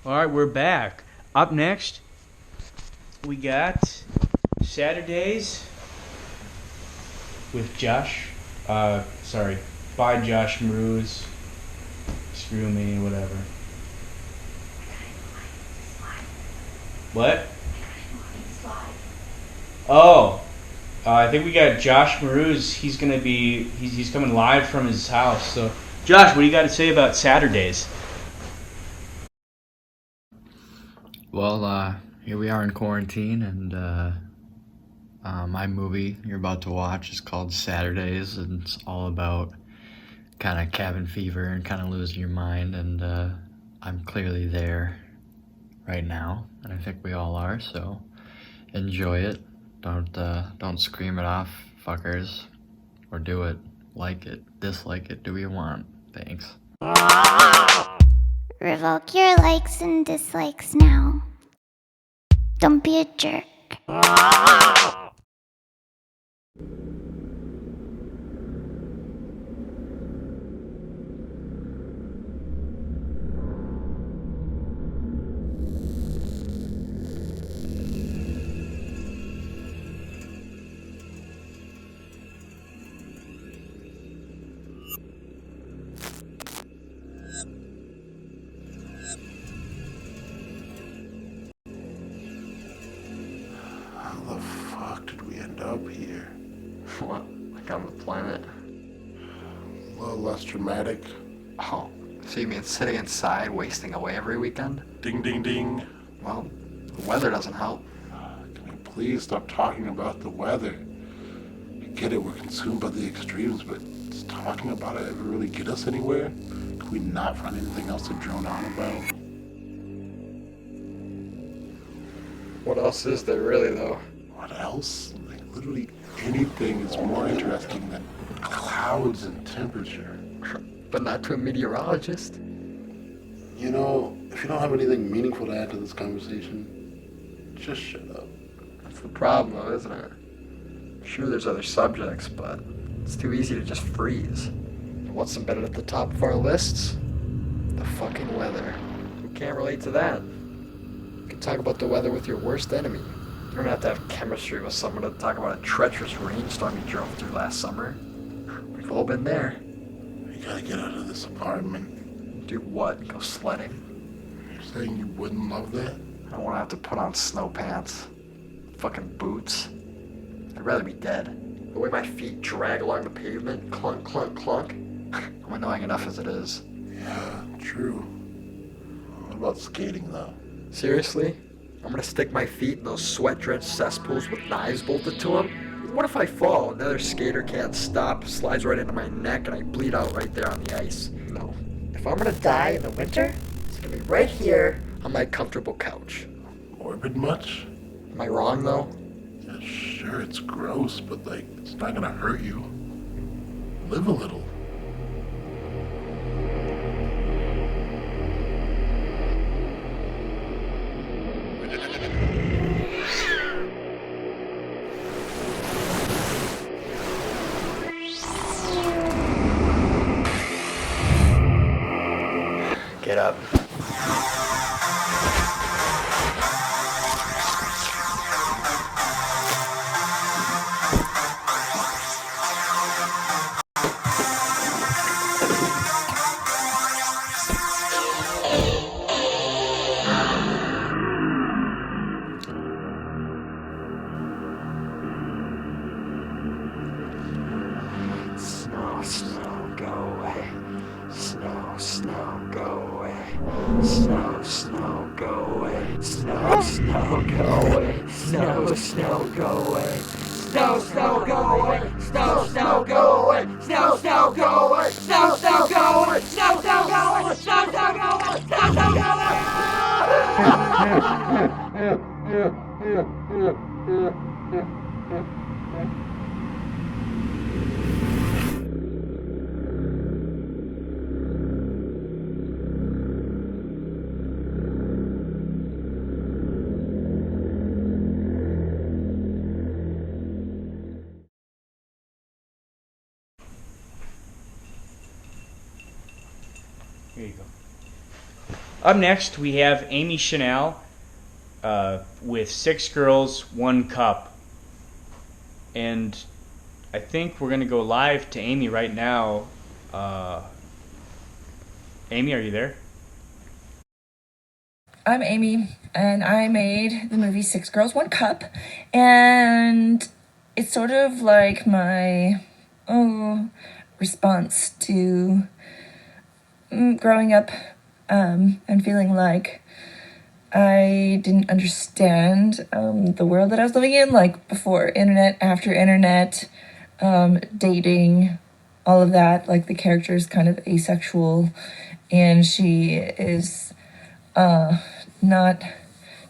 All right, we're back. Up next, we got Saturdays with Josh. By Josh Mroz. Screw me, whatever. What? Oh, I think we got Josh Mroz. He's gonna be. He's coming live from his house. So, Josh, what do you got to say about Saturdays? Well, here we are in quarantine, and my movie you're about to watch is called Saturdays, and it's all about kind of cabin fever and kind of losing your mind, and I'm clearly there right now, and I think we all are, so enjoy it. Don't scream it off, fuckers, or do it, like it, dislike it, do what you want. Thanks. Revoke your likes and dislikes now. Don't be a jerk. How the fuck did we end up here? What? Like on the planet? A little less dramatic. Oh, so you mean sitting inside wasting away every weekend? Ding ding ding. Well, the weather doesn't help. Can we please stop talking about the weather? I get it, we're consumed by the extremes, but does talking about it ever really get us anywhere? Can we not find anything else to drone on about? What else is there really, though? What else? Like, literally anything is more interesting than clouds and temperature. But not to a meteorologist. You know, if you don't have anything meaningful to add to this conversation, just shut up. That's the problem, though, isn't it? Sure, there's other subjects, but it's too easy to just freeze. And what's embedded at the top of our lists? The fucking weather. Who can't relate to that? You can talk about the weather with your worst enemy. You don't have to have chemistry with someone to talk about a treacherous rainstorm you drove through last summer. We've all been there. We gotta get out of this apartment. Do what? Go sledding? You're saying you wouldn't love that? I don't want to have to put on snow pants. Fucking boots. I'd rather be dead. The way my feet drag along the pavement, clunk, clunk, clunk. I'm annoying enough as it is. Yeah, true. What about skating, though? Seriously? I'm gonna stick my feet in those sweat-drenched cesspools with knives bolted to them? What if I fall? Another skater can't stop, slides right into my neck, and I bleed out right there on the ice. No. If I'm gonna die in the winter, it's gonna be right here on my comfortable couch. Morbid much? Am I wrong, though? Yeah, sure, it's gross, but, like, it's not gonna hurt you. Live a little. Get up. Snow, snow, go away. Snow, snow, go away. Snow, snow, go away. Snow, snow, go away. Snow, snow, go away. Snow, snow, go away. Snow, snow, go away. Snow, snow, go away. Snow, snow, go away. Snow, snow, go away. Snow, snow, go away. Snow, snow, go away. Here you go. Up next, we have Amy Chanel with 6 Girls, 1 Cup. And I think we're going to go live to Amy right now. Amy, are you there? I'm Amy, and I made the movie 6 Girls, 1 Cup. And it's sort of like my response to growing up and feeling like I didn't understand the world that I was living in, like before internet, after internet, dating, all of that. Like the character is kind of asexual, and she is doesn't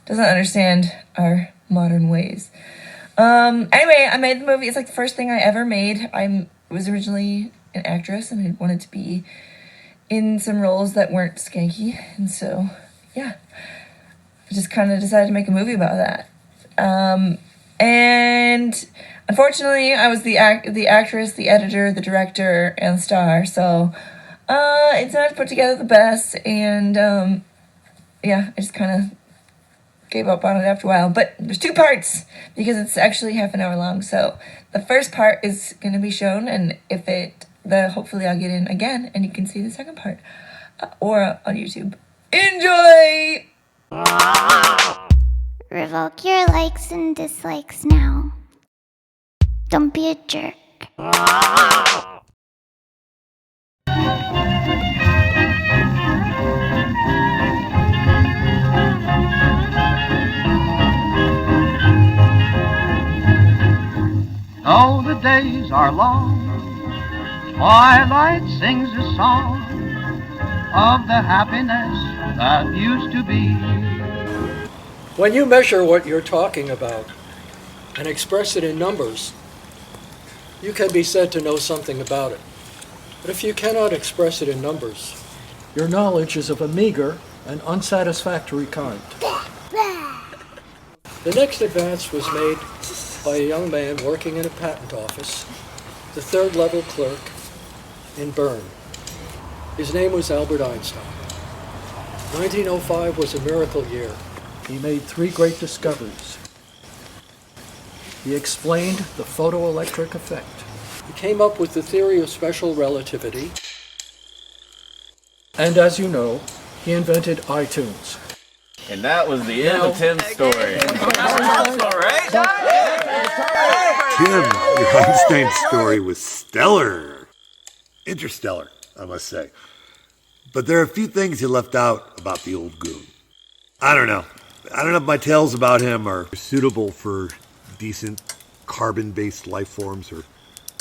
understand our modern ways. Anyway, I made the movie. It's like the first thing I ever made. I was originally an actress and I wanted to be in some roles that weren't skanky. And so, yeah, I just kind of decided to make a movie about that. And unfortunately, I was the actress, the editor, the director, and the star. So it's not put together the best. And yeah, I just kind of gave up on it after a while. But there's 2 parts because it's actually half an hour long. So the first part is going to be shown, and hopefully I'll get in again and you can see the second part or on YouTube. Enjoy! Revoke your likes and dislikes now. Don't be a jerk. Though the days are long, twilight sings a song of the happiness that used to be. When you measure what you're talking about and express it in numbers, you can be said to know something about it. But if you cannot express it in numbers, your knowledge is of a meager and unsatisfactory kind. The next advance was made by a young man working in a patent office, the 3rd level clerk in Bern. His name was Albert Einstein. 1905 was a miracle year. He made 3 great discoveries. He explained the photoelectric effect. He came up with the theory of special relativity. And as you know, he invented iTunes. And that was the end of Tim's story. Tim, your Einstein story was stellar. Interstellar, I must say. But there are a few things you left out about the old goon. I don't know if my tales about him are suitable for decent carbon-based life forms, or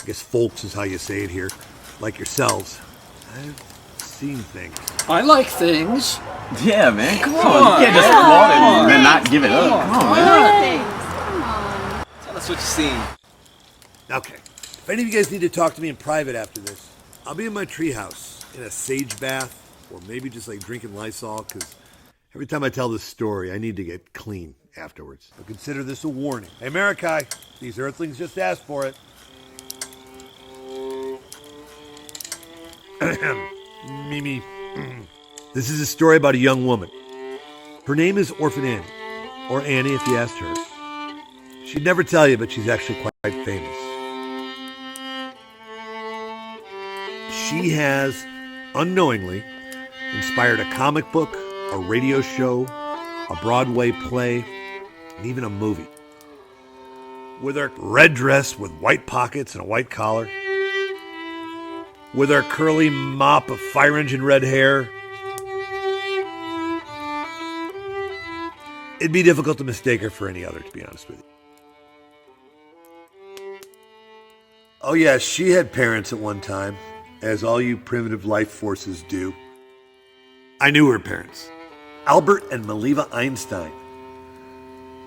I guess folks is how you say it here, like yourselves. I've seen things. I like things. Yeah, man, come on. You can't just want it and then not give it up. Come on, man. Tell us what you've seen. Okay. If any of you guys need to talk to me in private after this, I'll be in my treehouse in a sage bath, or maybe just like drinking Lysol, because every time I tell this story, I need to get clean afterwards. So consider this a warning. Hey, Marikai, these earthlings just asked for it. Mimi. This is a story about a young woman. Her name is Orphan Annie, or Annie if you asked her. She'd never tell you, but she's actually quite famous. She has, unknowingly, inspired a comic book, a radio show, a Broadway play, and even a movie. With her red dress with white pockets and a white collar, with her curly mop of fire engine red hair, it'd be difficult to mistake her for any other, to be honest with you. Oh yeah, she had parents at one time, as all you primitive life forces do. I knew her parents, Albert and Maliva Einstein.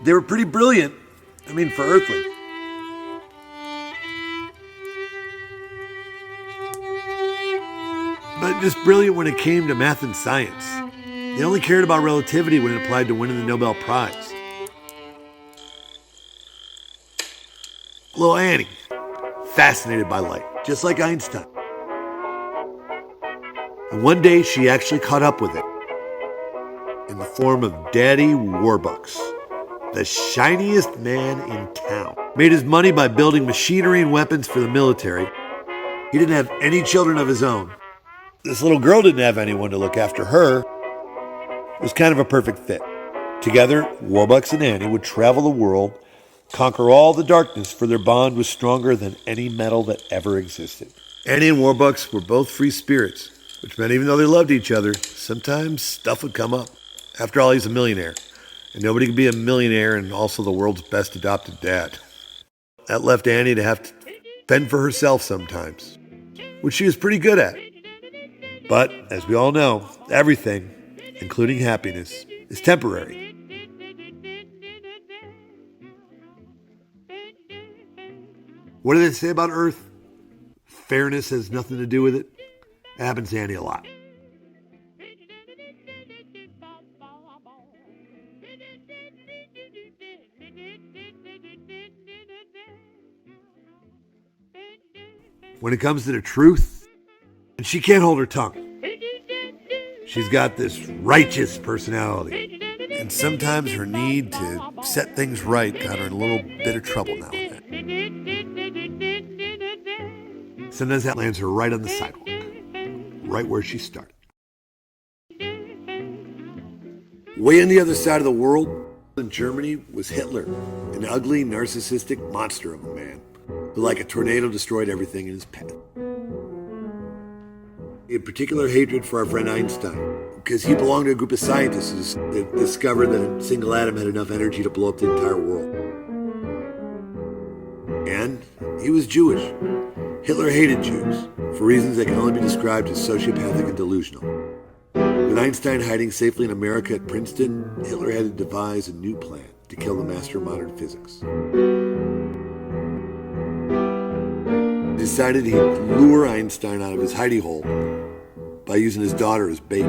They were pretty brilliant, for earthlings. But just brilliant when it came to math and science. They only cared about relativity when it applied to winning the Nobel Prize. Little Annie, fascinated by light, just like Einstein. And one day she actually caught up with it in the form of Daddy Warbucks, the shiniest man in town. Made his money by building machinery and weapons for the military. He didn't have any children of his own. This little girl didn't have anyone to look after her. It was kind of a perfect fit. Together, Warbucks and Annie would travel the world, conquer all the darkness, for their bond was stronger than any metal that ever existed. Annie and Warbucks were both free spirits, which meant even though they loved each other, sometimes stuff would come up. After all, he's a millionaire, and nobody could be a millionaire and also the world's best adopted dad. That left Annie to have to fend for herself sometimes, which she was pretty good at. But, as we all know, everything, including happiness, is temporary. What do they say about Earth? Fairness has nothing to do with it. It happens to Annie a lot. when it comes to the truth, and she can't hold her tongue. She's got this righteous personality, and sometimes her need to set things right got her in a little bit of trouble now and then. Sometimes that lands her right on the sidewalk, right where she started. Way on the other side of the world, in Germany, was Hitler, an ugly, narcissistic monster of a man who, like a tornado, destroyed everything in his path. He had particular hatred for our friend Einstein, because he belonged to a group of scientists that discovered that a single atom had enough energy to blow up the entire world. And he was Jewish. Hitler hated Jews, for reasons that can only be described as sociopathic and delusional. With Einstein hiding safely in America at Princeton, Hitler had to devise a new plan to kill the master of modern physics. He decided he'd lure Einstein out of his hidey hole by using his daughter as bait.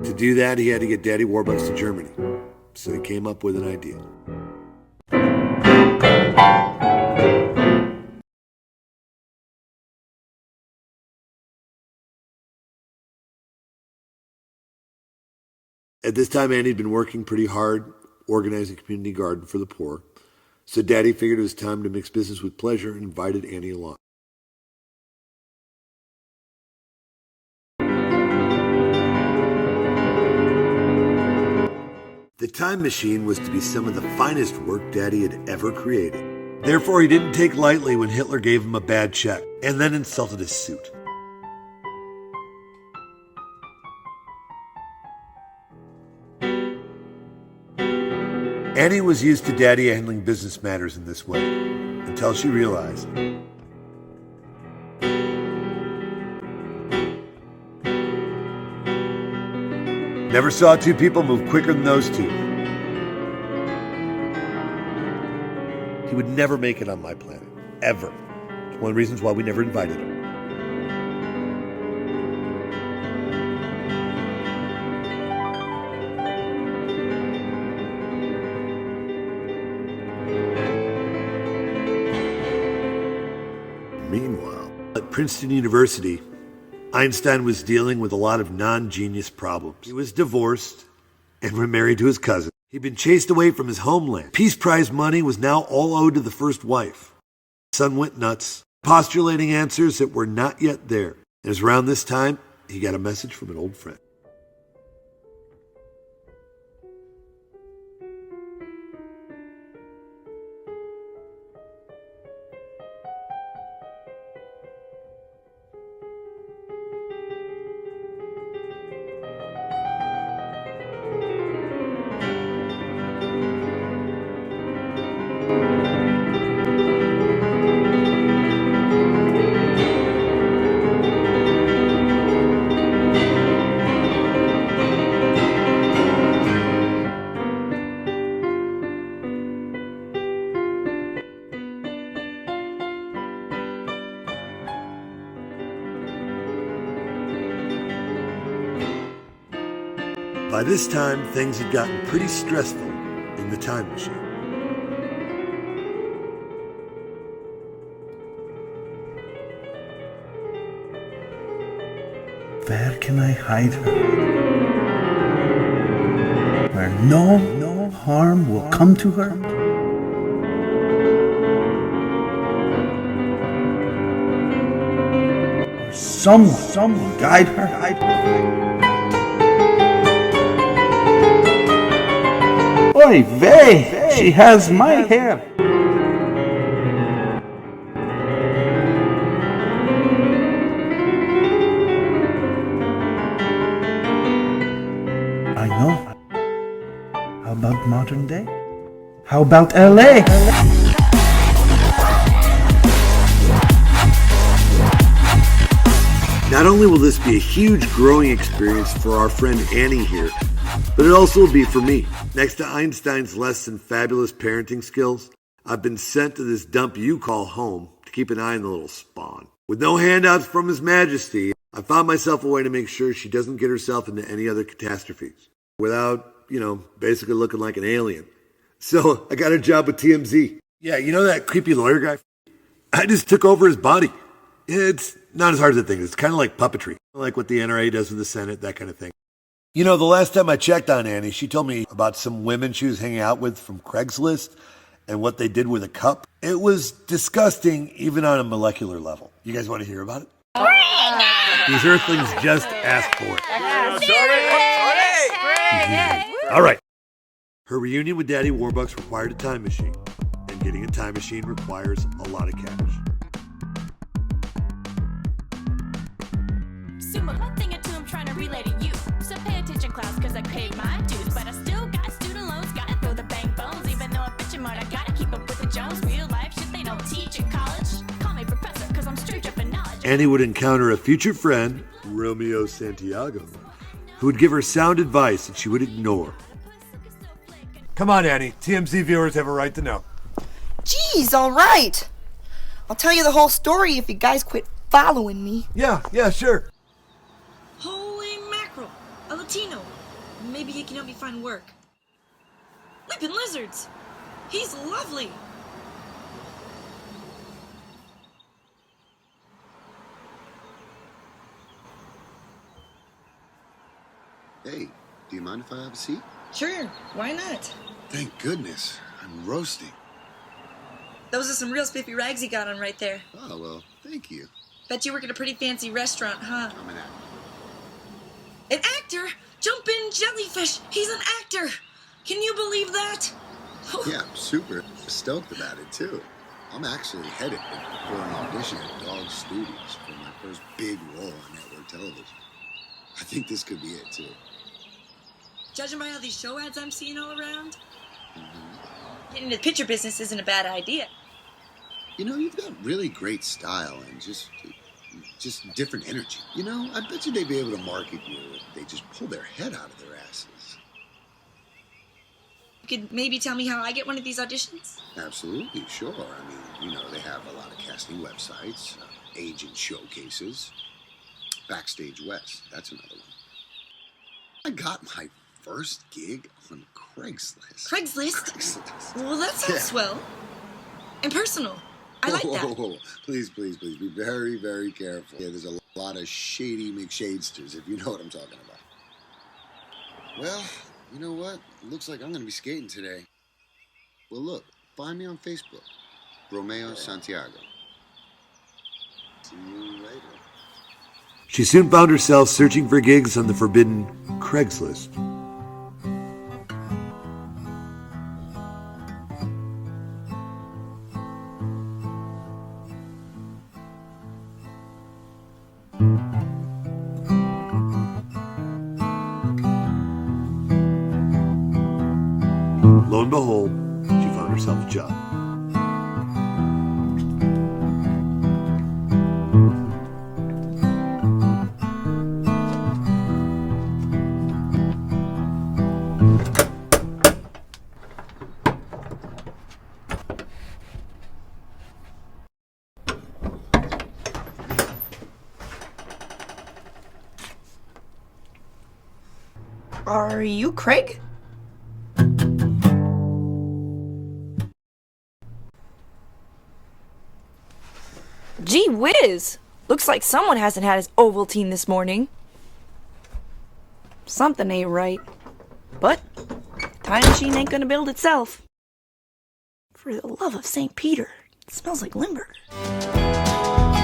To do that, he had to get Daddy Warbucks to Germany, so he came up with an idea. At this time, Annie had been working pretty hard, organizing a community garden for the poor, so Daddy figured it was time to mix business with pleasure and invited Annie along. The time machine was to be some of the finest work Daddy had ever created. Therefore, he didn't take lightly when Hitler gave him a bad check and then insulted his suit. Annie was used to Daddy handling business matters in this way until she realized never saw two people move quicker than those two. He would never make it on my planet, ever. It's one of the reasons why we never invited him. Meanwhile, at Princeton University, Einstein was dealing with a lot of non-genius problems. He was divorced and remarried to his cousin. He'd been chased away from his homeland. Peace Prize money was now all owed to the first wife. Son went nuts, postulating answers that were not yet there. And it was around this time he got a message from an old friend. By this time, things had gotten pretty stressful in the time machine. Where can I hide her? Where no harm will come to her? Or someone guide her? Oy vey! She has my hair! I know. How about modern day? How about LA? Not only will this be a huge growing experience for our friend Annie here, but it also will be for me. Next to Einstein's less than fabulous parenting skills, I've been sent to this dump you call home to keep an eye on the little spawn. With no handouts from His Majesty, I found myself a way to make sure she doesn't get herself into any other catastrophes without, basically looking like an alien. So I got a job with TMZ. Yeah, you know that creepy lawyer guy? I just took over his body. It's not as hard as I think. It's kind of like puppetry, like what the NRA does with the Senate, that kind of thing. You know, the last time I checked on Annie, she told me about some women she was hanging out with from Craigslist and what they did with a cup. It was disgusting, even on a molecular level. You guys want to hear about it? These Earthlings just asked for it. All right. Her reunion with Daddy Warbucks required a time machine, and getting a time machine requires a lot of cash. Suma, one thing or two I'm trying to relay to you. So pay attention, class, cause I paid my dues. But I still got student loans, gotta throw the bank bones. Even though I bitch and moan, I gotta keep up with the Jones. Real life shit they don't teach in college. Call me professor, cause I'm straight up in knowledge. Annie would encounter a future friend, Romeo Santiago, who would give her sound advice that she would ignore. Come on, Annie. TMZ viewers have a right to know. Jeez, all right. I'll tell you the whole story if you guys quit following me. Yeah, sure. Holy mackerel, a Latino. Maybe he can help me find work. Leaping lizards. He's lovely. Hey, do you mind if I have a seat? Sure, why not? Thank goodness. I'm roasting. Those are some real spiffy rags you got on right there. Oh, well, thank you. Bet you work at a pretty fancy restaurant, huh? I'm an actor. An actor? Jump in, jellyfish! He's an actor! Can you believe that? Yeah, I'm super stoked about it, too. I'm actually headed for an audition at GONG Studios for my first big role on network television. I think this could be it, too. Judging by all these show ads I'm seeing all around, getting into the picture business isn't a bad idea. You know, you've got really great style and just different energy. You know, I bet you they'd be able to market you if they just pull their head out of their asses. You could maybe tell me how I get one of these auditions? Absolutely, sure. I mean, you know, they have a lot of casting websites, agent showcases. Backstage West, that's another one. I got my first gig on Craigslist. Craigslist? Well, that sounds swell. And personal. I like that. Whoa. Please, be very, very careful. Yeah, there's a lot of shady McShadesters, if you know what I'm talking about. Well, you know what? It looks like I'm going to be skating today. Well, look, find me on Facebook. Romeo Santiago. See you later. She soon found herself searching for gigs on the forbidden Craigslist. Lo and behold, she found herself a job. Are you Craig? Gee whiz! Looks like someone hasn't had his Ovaltine this morning. Something ain't right. But time machine ain't gonna build itself. For the love of St. Peter, it smells like Limburger.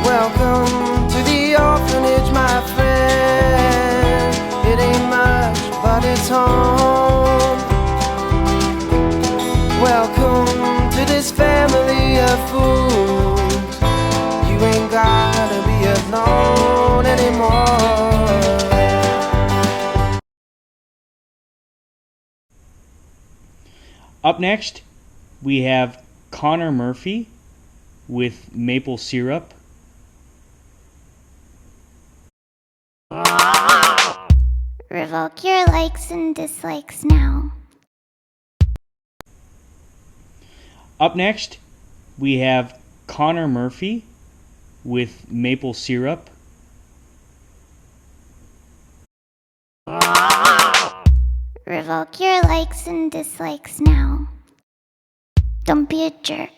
Welcome to the orphanage, my friend. It ain't much, but it's home. Welcome to this family of fools. You ain't gotta be alone anymore. Up next, we have Connor Murphy with maple syrup. Revoke your likes and dislikes now. Up next, we have Connor Murphy with maple syrup. Revoke your likes and dislikes now. Don't be a jerk.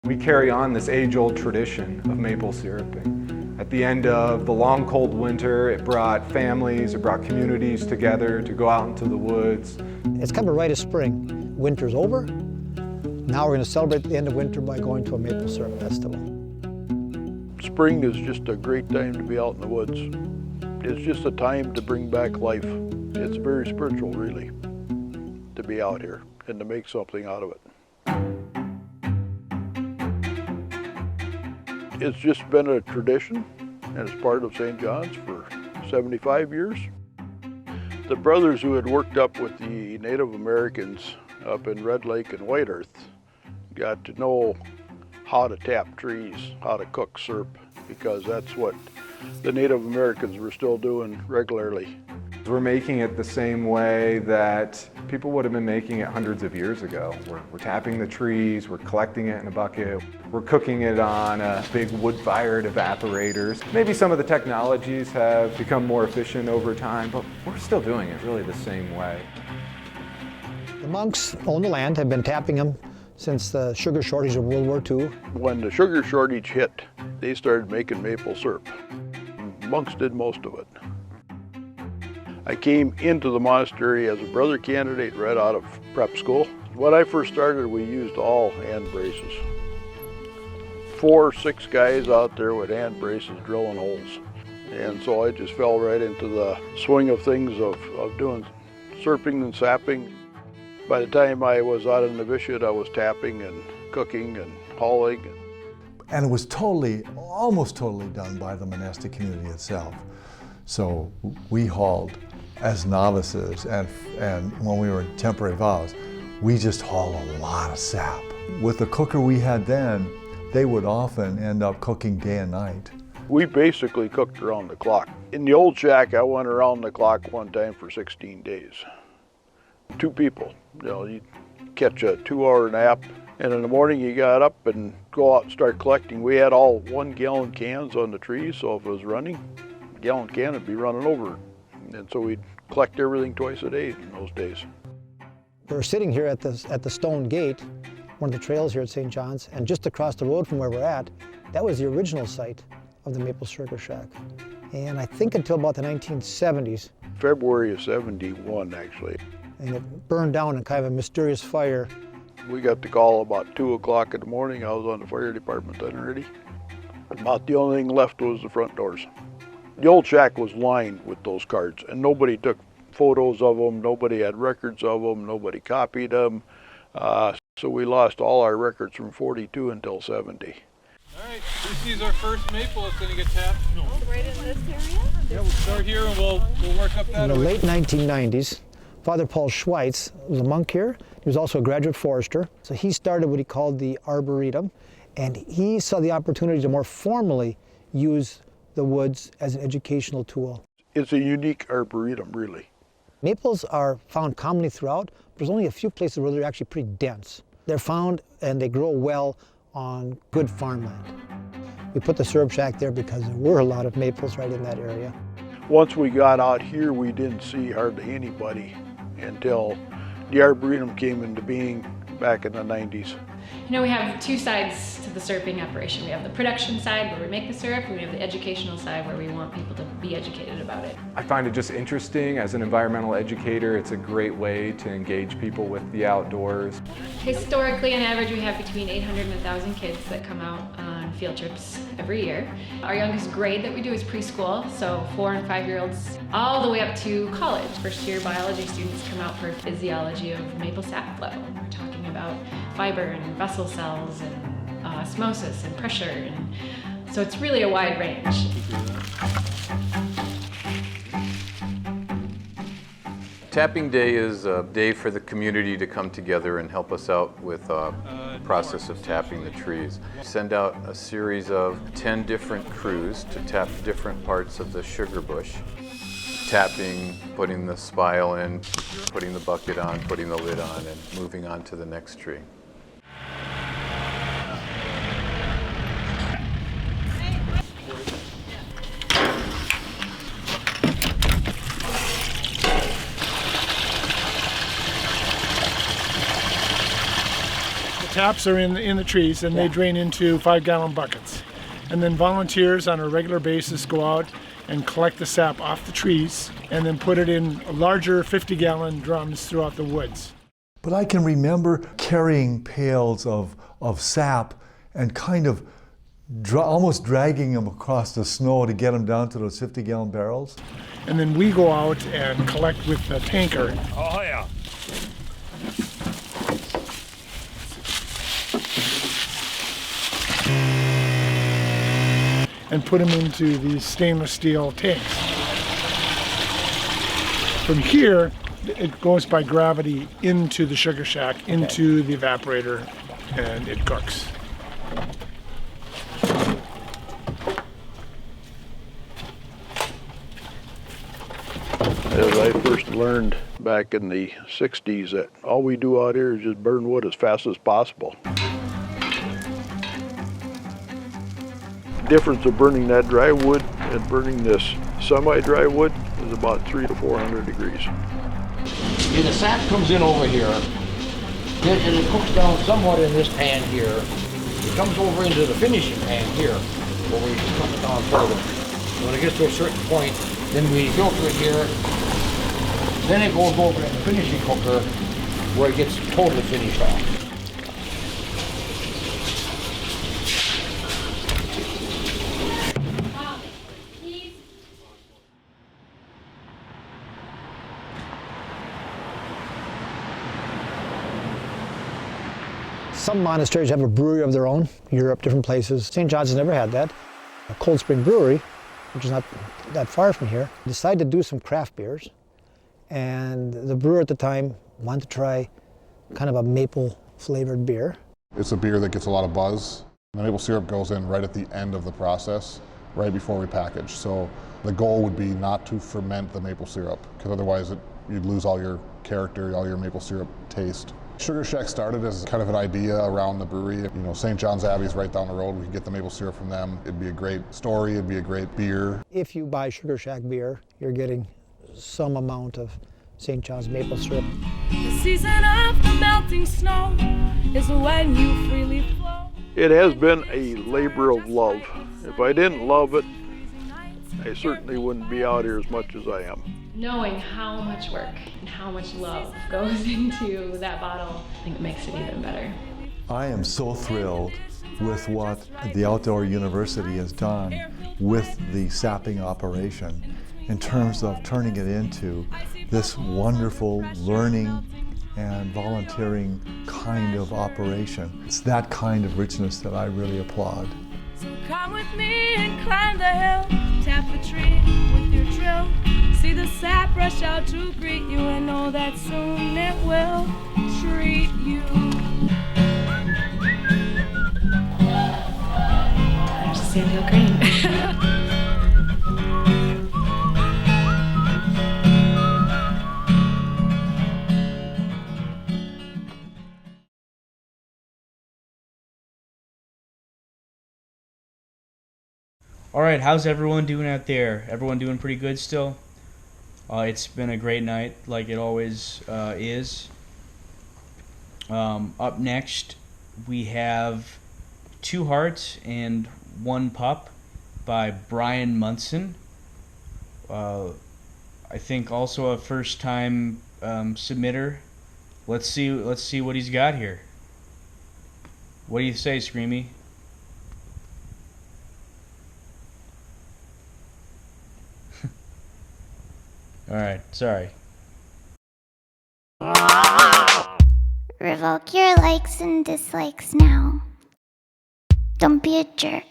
We carry on this age-old tradition of maple syruping. At the end of the long cold winter, it brought families, it brought communities together to go out into the woods. It's kind of a rite of spring. Winter's over. Now we're going to celebrate the end of winter by going to a maple syrup festival. Spring is just a great time to be out in the woods. It's just a time to bring back life. It's very spiritual, really, to be out here and to make something out of it. It's just been a tradition, and it's part of St. John's for 75 years. The brothers who had worked up with the Native Americans up in Red Lake and White Earth got to know how to tap trees, how to cook syrup, because that's what the Native Americans were still doing regularly. We're making it the same way that people would have been making it hundreds of years ago. We're tapping the trees, we're collecting it in a bucket, we're cooking it on big wood-fired evaporators. Maybe some of the technologies have become more efficient over time, but we're still doing it really the same way. The monks own the land, have been tapping them since the sugar shortage of World War II. When the sugar shortage hit, they started making maple syrup. Monks did most of it. I came into the monastery as a brother candidate right out of prep school. When I first started, we used all hand braces. 4 or 6 guys out there with hand braces drilling holes. And so I just fell right into the swing of things of doing syruping and sapping. By the time I was out of novitiate, I was tapping and cooking and hauling. And it was almost totally done by the monastic community itself. So we hauled as novices, and when we were in temporary vows, we just hauled a lot of sap. With the cooker we had then, they would often end up cooking day and night. We basically cooked around the clock. In the old shack, I went around the clock one time for 16 days. 2 people, you catch a 2-hour nap, and in the morning you got up and go out and start collecting. We had all 1-gallon cans on the trees, so if it was running, a gallon can would be running over. And so we'd collect everything twice a day in those days. We're sitting here at the stone gate, one of the trails here at St. John's, and just across the road from where we're at, that was the original site of the Maple Sugar Shack. And I think until about the 1970s. February of 71, actually. And it burned down in kind of a mysterious fire. We got the call about 2 o'clock in the morning. I was on the fire department then already. About the only thing left was the front doors. The old shack was lined with those cards, and nobody took photos of them, nobody had records of them, nobody copied them. So we lost all our records from 42 until 70. All right, who sees our first maple that's going to get tapped? No. Right in this area? Yeah, we'll start here and we'll work up that In the way. late 1990s, Father Paul Schweitz was a monk here. He was also a graduate forester. So he started what he called the Arboretum, and he saw the opportunity to more formally use the woods as an educational tool. It's a unique arboretum, really. Maples are found commonly throughout, but there's only a few places where they're actually pretty dense. They're found and they grow well on good farmland. We put the syrup shack there because there were a lot of maples right in that area. Once we got out here, we didn't see hardly anybody until the Arboretum came into being back in the 90s. You know, we have 2 sides to the syruping operation. We have the production side where we make the syrup, and we have the educational side where we want people to be educated about it. I find it just interesting as an environmental educator. It's a great way to engage people with the outdoors. Historically, on average, we have between 800 and 1,000 kids that come out on field trips every year. Our youngest grade that we do is preschool, so 4 and 5-year-olds, all the way up to college. First-year biology students come out for physiology of maple sap flow. We're talking about fiber and vessel cells and osmosis and pressure, and so it's really a wide range. Tapping Day is a day for the community to come together and help us out with the process of tapping the trees. Send out a series of 10 different crews to tap different parts of the sugar bush. Tapping, putting the spile in, putting the bucket on, putting the lid on, and moving on to the next tree. taps are in the trees, and they drain into 5-gallon buckets. And then volunteers on a regular basis go out and collect the sap off the trees and then put it in larger 50-gallon drums throughout the woods. But I can remember carrying pails of sap and kind of almost dragging them across the snow to get them down to those 50-gallon barrels. And then we go out and collect with the tanker. Oh yeah. And put them into these stainless steel tanks. From here, it goes by gravity into the sugar shack, into the evaporator, and it cooks. As I first learned back in the 60s that all we do out here is just burn wood as fast as possible. The difference of burning that dry wood and burning this semi-dry wood is about 300 to 400 degrees. Yeah, the sap comes in over here, and it cooks down somewhat in this pan here. It comes over into the finishing pan here, where we cook it down further. When it gets to a certain point, then we filter it here. Then it goes over in the finishing cooker, where it gets totally finished off. Some monasteries have a brewery of their own, Europe, different places. St. John's has never had that. A Cold Spring Brewery, which is not that far from here, decided to do some craft beers. And the brewer at the time wanted to try kind of a maple flavored beer. It's a beer that gets a lot of buzz. The maple syrup goes in right at the end of the process, right before we package. So the goal would be not to ferment the maple syrup, because otherwise you'd lose all your character, all your maple syrup taste. Sugar Shack started as kind of an idea around the brewery. You know, St. John's Abbey is right down the road. We could get the maple syrup from them. It'd be a great story. It'd be a great beer. If you buy Sugar Shack beer, you're getting some amount of St. John's maple syrup. The season of the melting snow is when you freely flow. It has been a labor of love. If I didn't love it, I certainly wouldn't be out here as much as I am. Knowing how much work and how much love goes into that bottle, I think it makes it even better. I am so thrilled with what the Outdoor University has done with the sapping operation in terms of turning it into this wonderful learning and volunteering kind of operation. It's that kind of richness that I really applaud. So come with me and climb the hill, tap a tree with your drill. See the sap rush out to greet you and know that soon it will treat you. There's a sandhill crane. All right, how's everyone doing out there? Everyone doing pretty good still? It's been a great night, like it always is. Up next, we have Two Hearts and One Pup by Brian Munson. I think also a first-time submitter. Let's see what he's got here. What do you say, Screamy? All right, sorry. Revoke your likes and dislikes now. Don't be a jerk.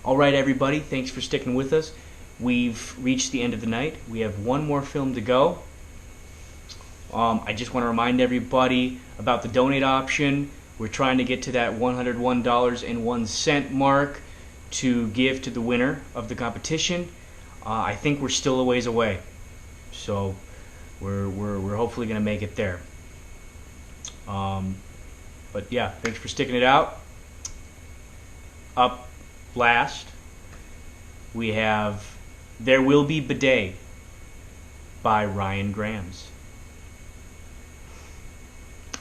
All right, everybody, thanks for sticking with us. We've reached the end of the night. We have one more film to go. I just want to remind everybody about the donate option. We're trying to get to that $101.01 mark to give to the winner of the competition. I think we're still a ways away, so we're hopefully going to make it there. But yeah, thanks for sticking it out. Up last, we have There Will Be Bidet by Ryan Grams.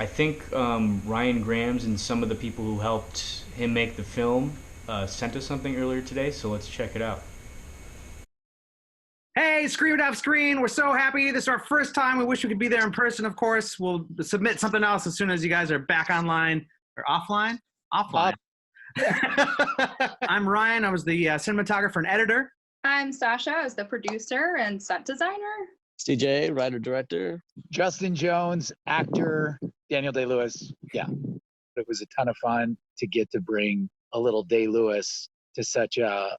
I think Ryan Grams and some of the people who helped him make the film sent us something earlier today, so let's check it out. Hey, Screamed Off Screen. We're so happy. This is our first time. We wish we could be there in person, of course. We'll submit something else as soon as you guys are back online. Or offline? Offline. I'm Ryan. I was the cinematographer and editor. I'm Sasha. I was the producer and set designer. CJ, writer-director. Justin Jones, actor. Daniel Day-Lewis. Yeah. It was a ton of fun to get to bring a little Day-Lewis to such a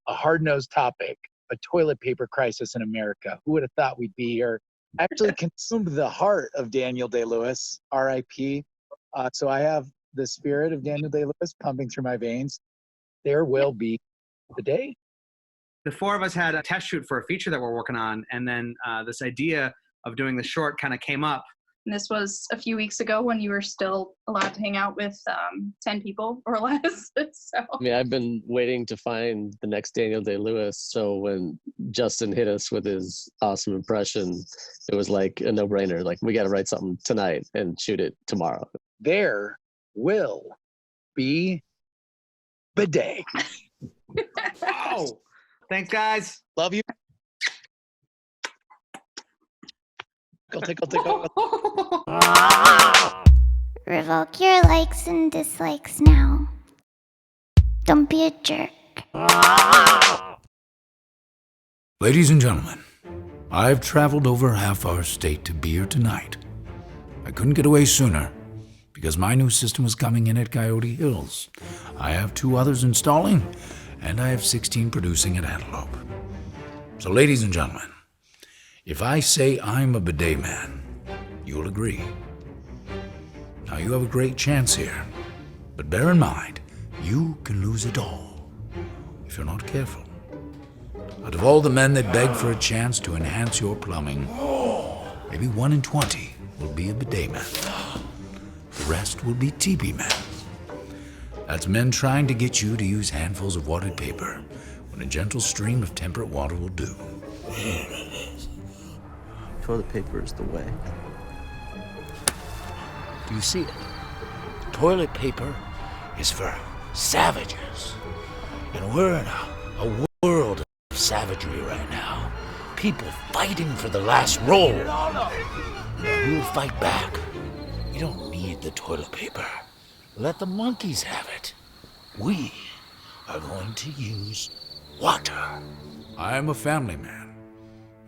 hard-nosed topic, a toilet paper crisis in America. Who would have thought we'd be here? I actually consumed the heart of Daniel Day-Lewis, R.I.P. So I have the spirit of Daniel Day-Lewis pumping through my veins. There will be the day. The four of us had a test shoot for a feature that we're working on, and then this idea of doing the short kind of came up. And this was a few weeks ago when you were still allowed to hang out with 10 people or less. So I mean, I've been waiting to find the next Daniel Day-Lewis. So when Justin hit us with his awesome impression, it was like a no-brainer. Like, we got to write something tonight and shoot it tomorrow. There will be bidet. Oh, thanks, guys. Love you. Tickle. Revoke your likes and dislikes now. Don't be a jerk. Ladies and gentlemen, I've traveled over half our state to be here tonight. I couldn't get away sooner because my new system was coming in at Coyote Hills. I have 2 others installing, and I have 16 producing at Antelope. So, ladies and gentlemen, if I say I'm a bidet man, you'll agree. Now, you have a great chance here, but bear in mind, you can lose it all if you're not careful. Out of all the men that beg for a chance to enhance your plumbing, maybe 1 in 20 will be a bidet man. The rest will be TP men. That's men trying to get you to use handfuls of wadded paper when a gentle stream of temperate water will do. Toilet paper is the way. Do you see it? Toilet paper is for savages. And we're in a world of savagery right now. People fighting for the last roll. We'll fight back. You don't need the toilet paper. Let the monkeys have it. We are going to use water. I'm a family man.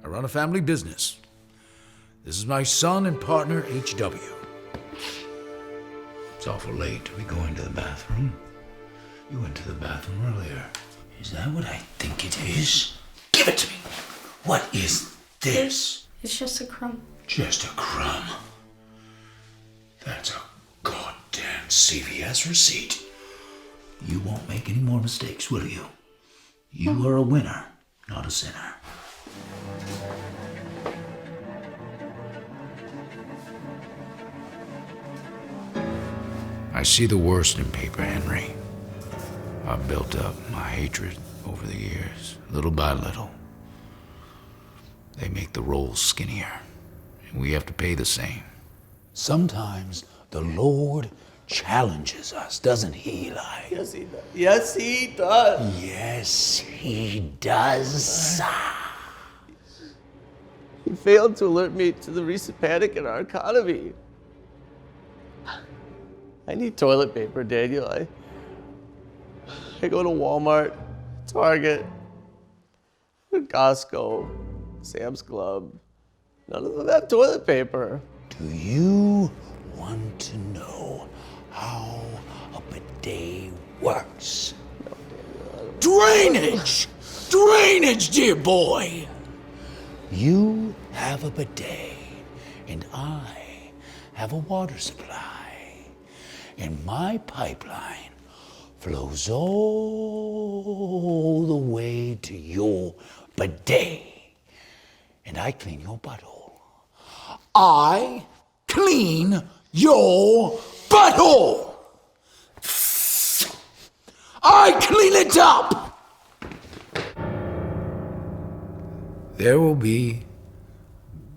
I run a family business. This is my son and partner, H.W. It's awful late to be going to the bathroom. You went to the bathroom earlier. Is that what I think it is? Give it to me. What is this? it's just a crumb. Just a crumb. That's a goddamn CVS receipt. You won't make any more mistakes, will you? You are a winner, not a sinner. I see the worst in paper, Henry. I've built up my hatred over the years, little by little. They make the rolls skinnier, and we have to pay the same. Sometimes the Lord challenges us, doesn't he, Eli? Yes, he does. Yes, he does. Yes, he does. He failed to alert me to the recent panic in our economy. I need toilet paper, Daniel. I go to Walmart, Target, Costco, Sam's Club. None of them have toilet paper. Do you want to know how a bidet works? No, Daniel, I don't Drainage! Drainage, dear boy! You have a bidet, and I have a water supply. And my pipeline flows all the way to your bidet. And I clean your butthole. I clean your butthole! I clean it up! There will be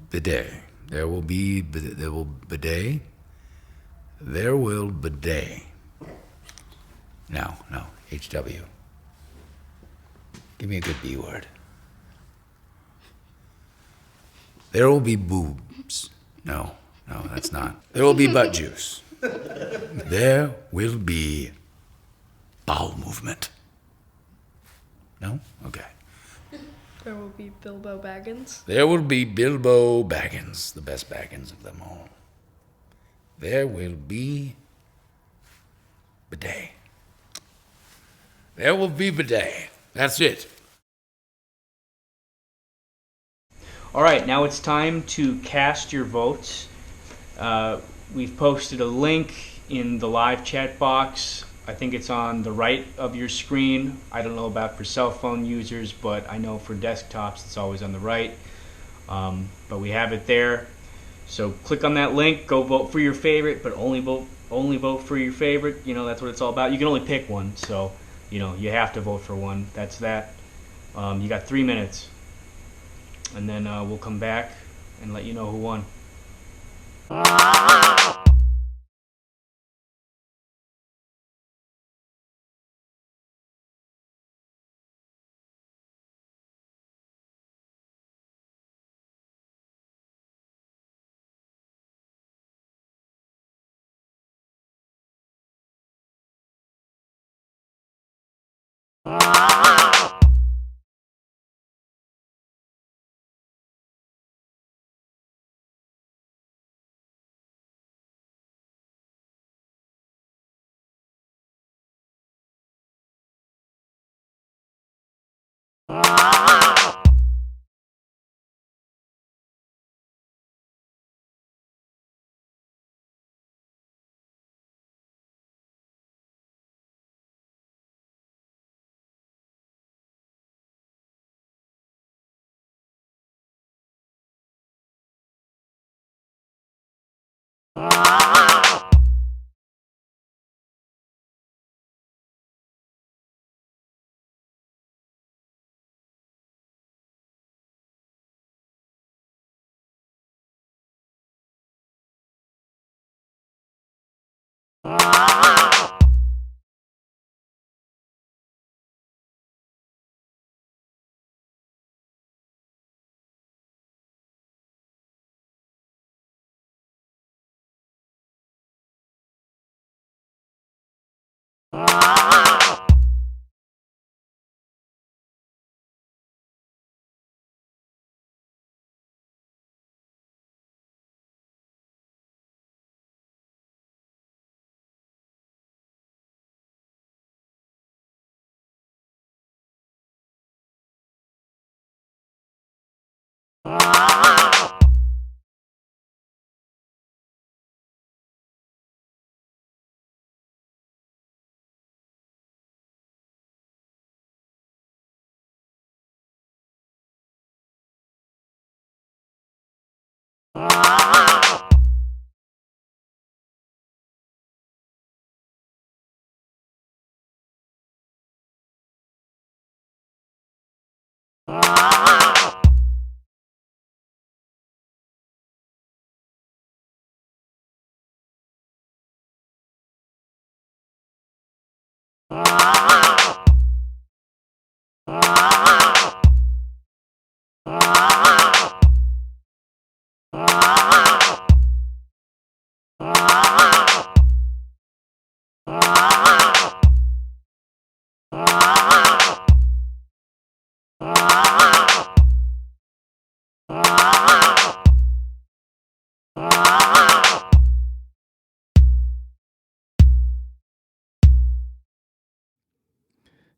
bidet. There will bidet. There will bidet. No, HW. Give me a good B word. There will be boobs. No, that's not. There will be butt juice. There will be bowel movement. No? Okay. There will be Bilbo Baggins. There will be Bilbo Baggins, the best Baggins of them all. There will be bidet. There will be bidet. That's it. All right, now it's time to cast your votes. We've posted a link in the live chat box. I think it's on the right of your screen. I don't know about for cell phone users, but I know for desktops it's always on the right. But we have it there. So click on that link, go vote for your favorite, but only vote for your favorite. You know, that's what it's all about. You can only pick one, so you know you have to vote for one. That's that. You got 3 minutes, and then we'll come back and let you know who won.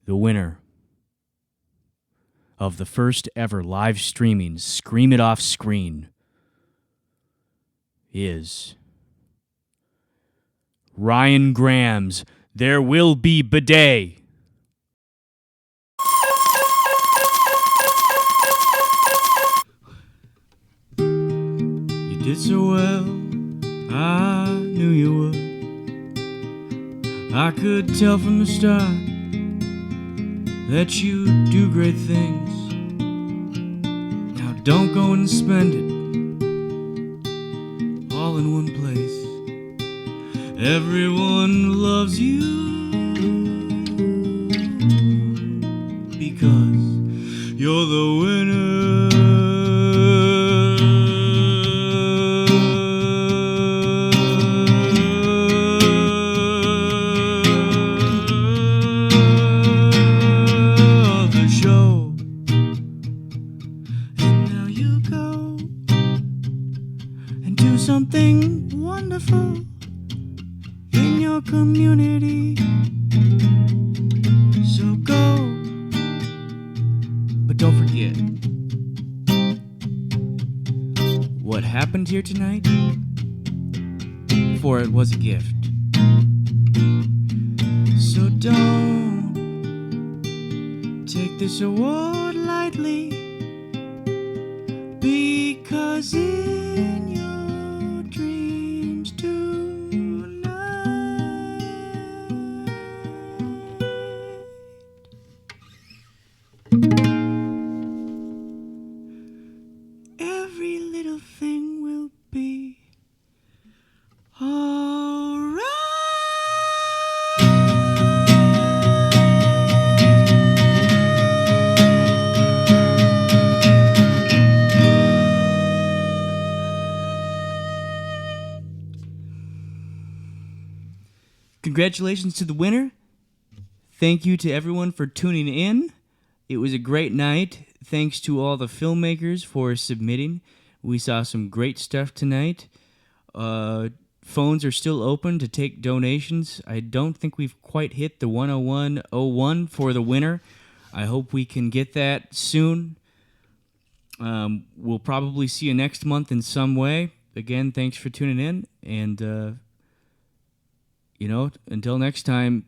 The winner of the first ever live streaming Scream It Off Screen is Ryan Graham's There Will Be Bidet. You did so well, I knew you would. I could tell from the start that you do great things. Now don't go and spend it all in one place. Everyone loves you because you're the winner. Something wonderful in your community. So go, but don't forget what happened here tonight, for it was a gift. So don't take this award lightly, because in your dreams tonight, every little thing will be alright. Congratulations to the winner. Thank you to everyone for tuning in. It was a great night. Thanks to all the filmmakers for submitting. We saw some great stuff tonight. Phones are still open to take donations. I don't think we've quite hit the 10101 for the winner. I hope we can get that soon. We'll probably see you next month in some way. Again, thanks for tuning in. And, until next time,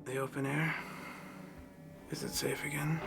The open air? Is it safe again?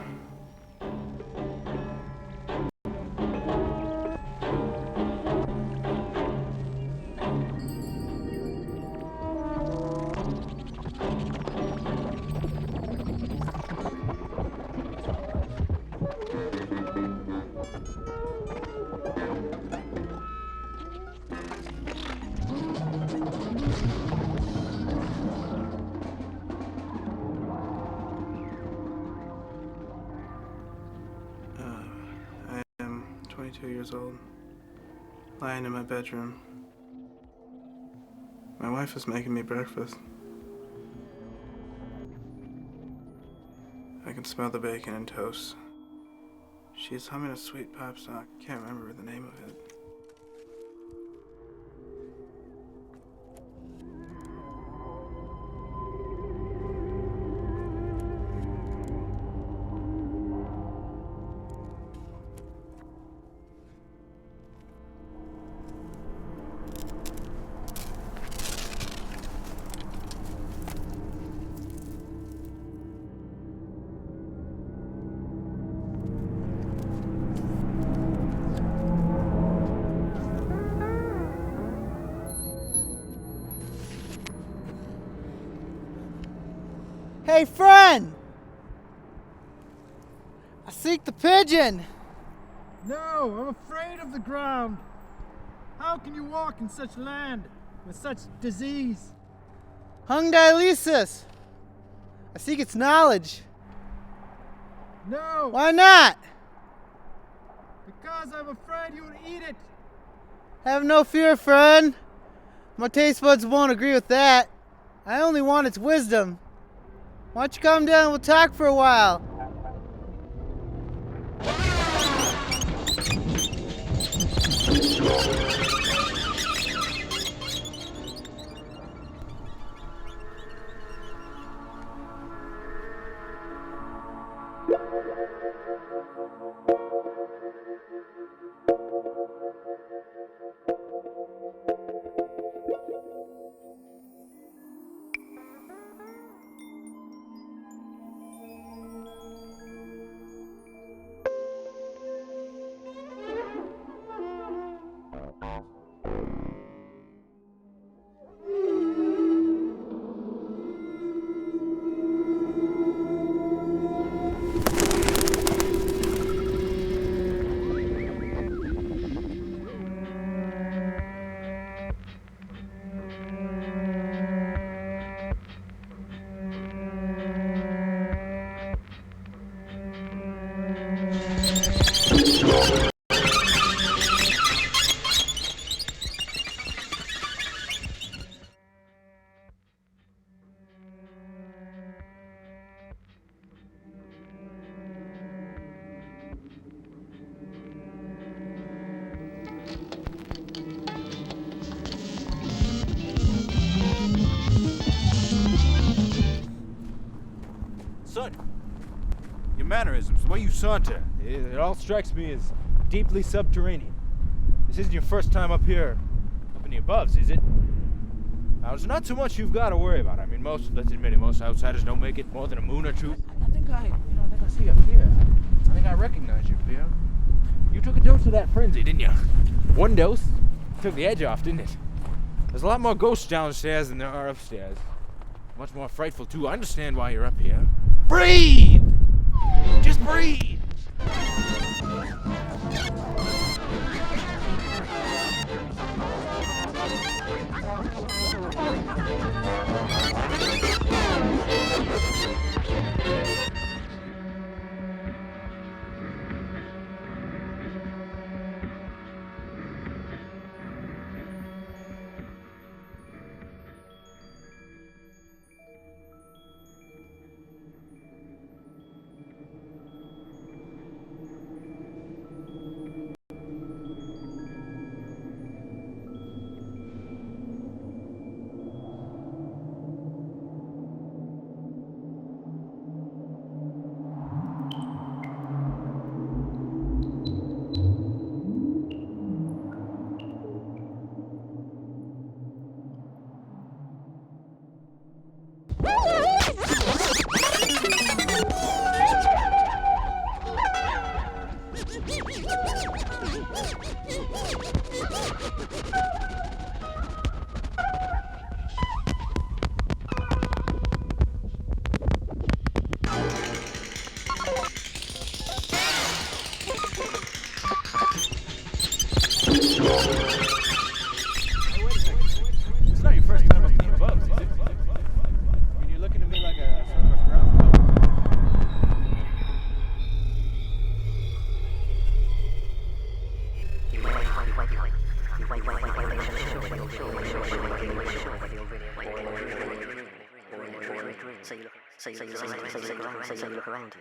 I am 22 years old, lying in my bedroom. My wife is making me breakfast. I can smell the bacon and toast. She's humming a sweet pop song. Can't remember the name of it. Hey, friend! I seek the pigeon! No, I'm afraid of the ground. How can you walk in such land with such disease? Hung dialysis! I seek its knowledge. No! Why not? Because I'm afraid you will eat it. Have no fear, friend. My taste buds won't agree with that. I only want its wisdom. Why don't you come down and we'll talk for a while? Son, your mannerisms, the way you saunter, it all strikes me as deeply subterranean. This isn't your first time up here, up in the aboves, is it? Now, it's not too much you've got to worry about. I mean, let's admit it, most outsiders don't make it more than a moon or two. I think I see you up here. I think I recognize you, Pierre. You took a dose of that frenzy, didn't you? One dose took the edge off, didn't it? There's a lot more ghosts downstairs than there are upstairs. Much more frightful, too. I understand why you're up here. Breathe! Just breathe! It's not your first time up in the aboves, is it? I mean, you're looking at me like a sort of a ground. So you look around.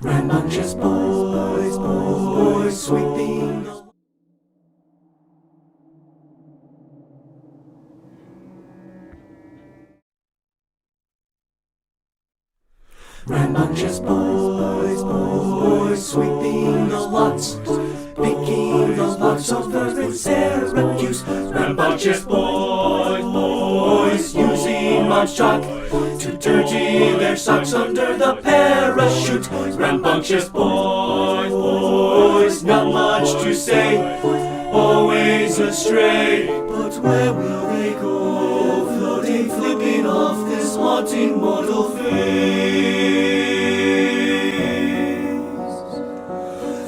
Rambunctious boys, sweeping the... Rambunctious boys, sweeping the lots, picking the locks of every Syracuse. Rambunctious boys, using much chalk to dirty their socks under the parachute. Rambunctious boys, not much to say, always astray. But where will they go, floating, flipping off this haunting mortal face?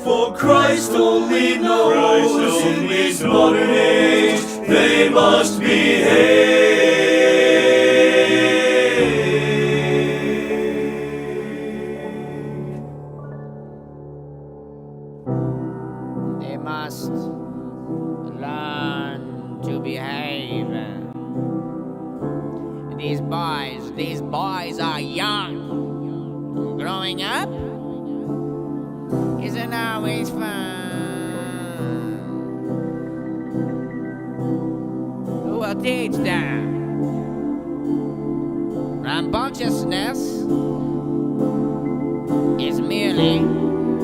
For Christ only knows, in this modern age, they must behave. They must learn to behave. These boys are young. Growing up isn't always fun. Who will teach them? Rambunctiousness is merely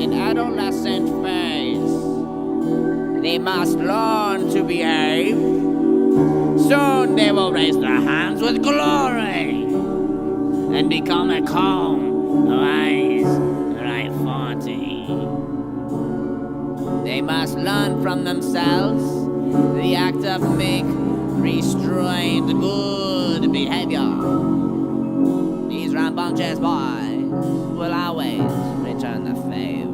an adolescent phase. They must learn to behave. Soon they will raise their hands with glory and become a calm, wise, right 40. They must learn from themselves the act of meek, restrained, good behavior. These rambunctious boys will always return the favor.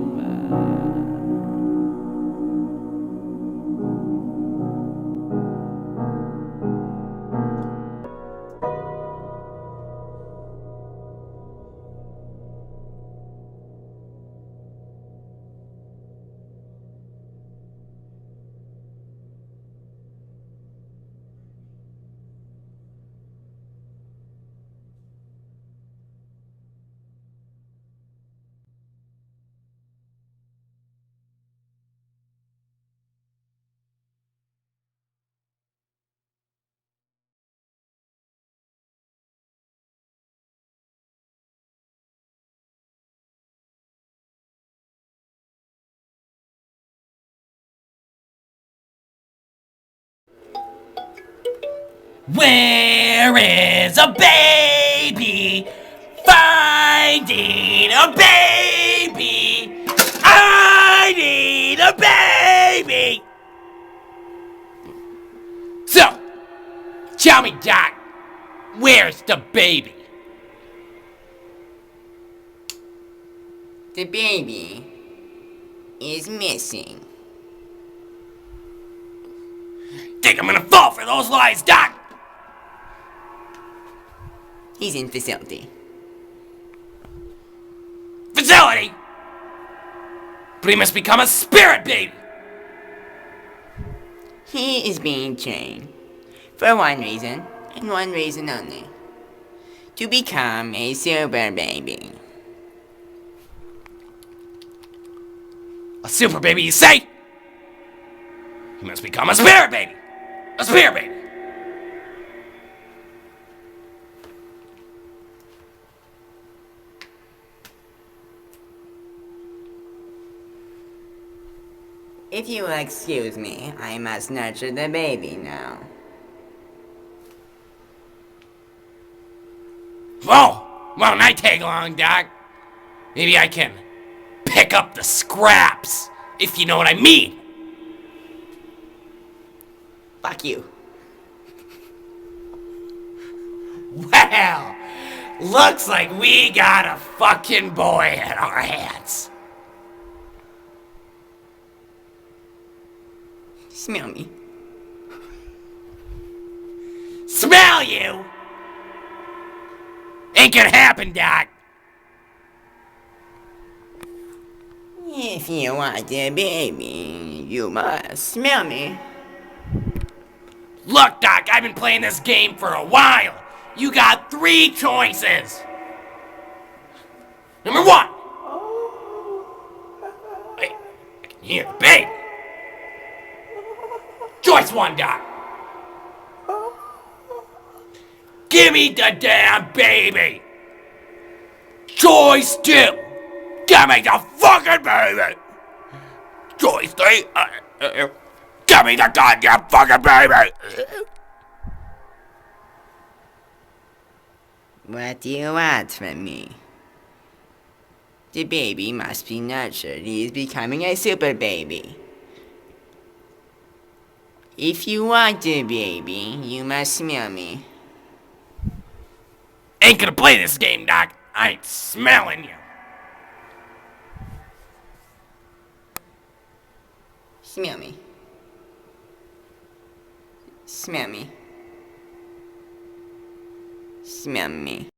Where is a baby? Finding a baby. I need a baby. So, tell me, Doc, where's the baby? The baby is missing. Think I'm gonna fall for those lies, Doc? He's in facility. Facility? But he must become a spirit baby. He is being trained for one reason and one reason only: to become a super baby. A super baby, you say? He must become a spirit baby. A spirit baby. If you will excuse me, I must nurture the baby now. Oh, won't I tag along, Doc? Maybe I can pick up the scraps if you know what I mean. Fuck you. Well, looks like we got a fucking boy in our hands. Smell me. Smell you? Ain't gonna happen, Doc. If you want a baby, you must smell me. Look, Doc, I've been playing this game for a while. You got 3 choices. Number 1. Wait, I can hear the baby. Choice 1, Doc. Give me the damn baby. Choice 2. Give me the fucking baby. Choice 3. Give me the goddamn fucking baby. What do you want from me? The baby must be nurtured. He is becoming a super baby. If you want the baby, you must smell me. Ain't gonna play this game, Doc. I ain't smelling you. Smell me. Smell me. Smell me.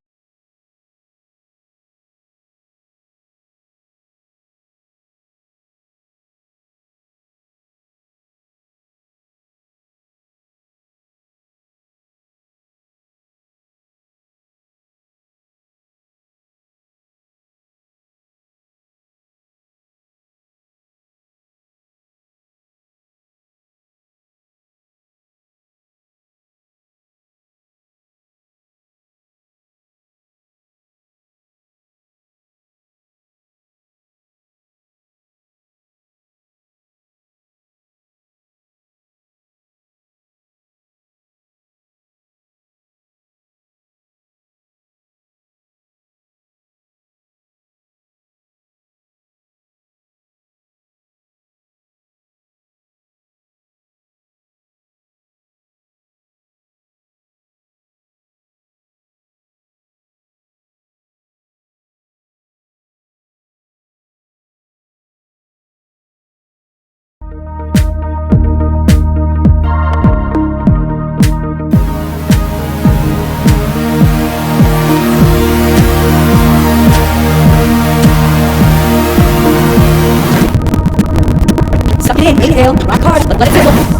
Suck it in, inhale, rock hard, let it fizzle.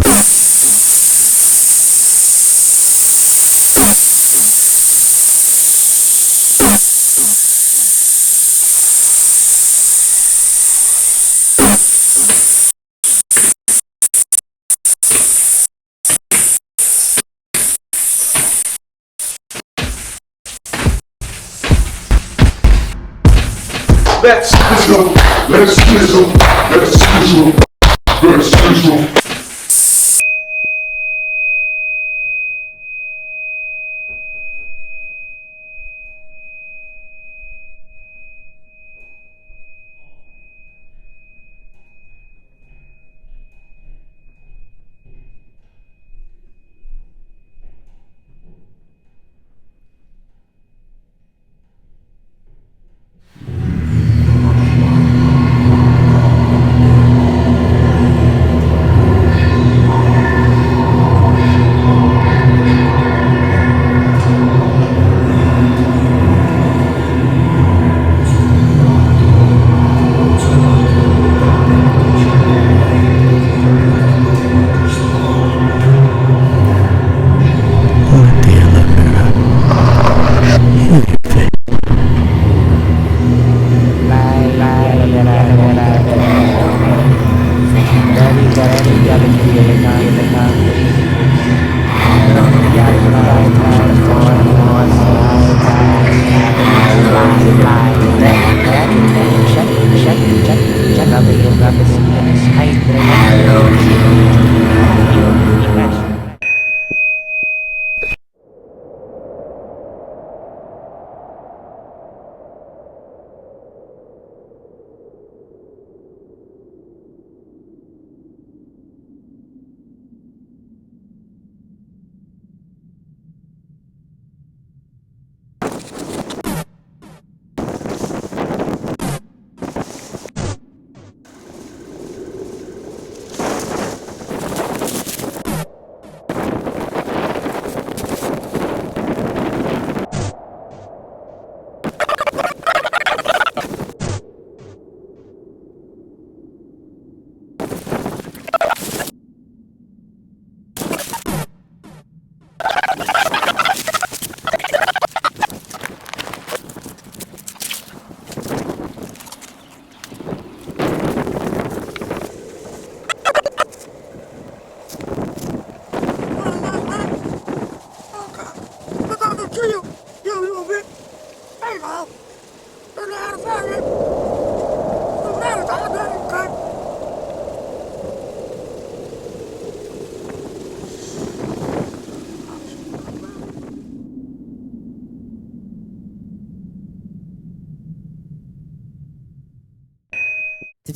Let's fizzle, let's fizzle, let's fizzle, let's fizzle.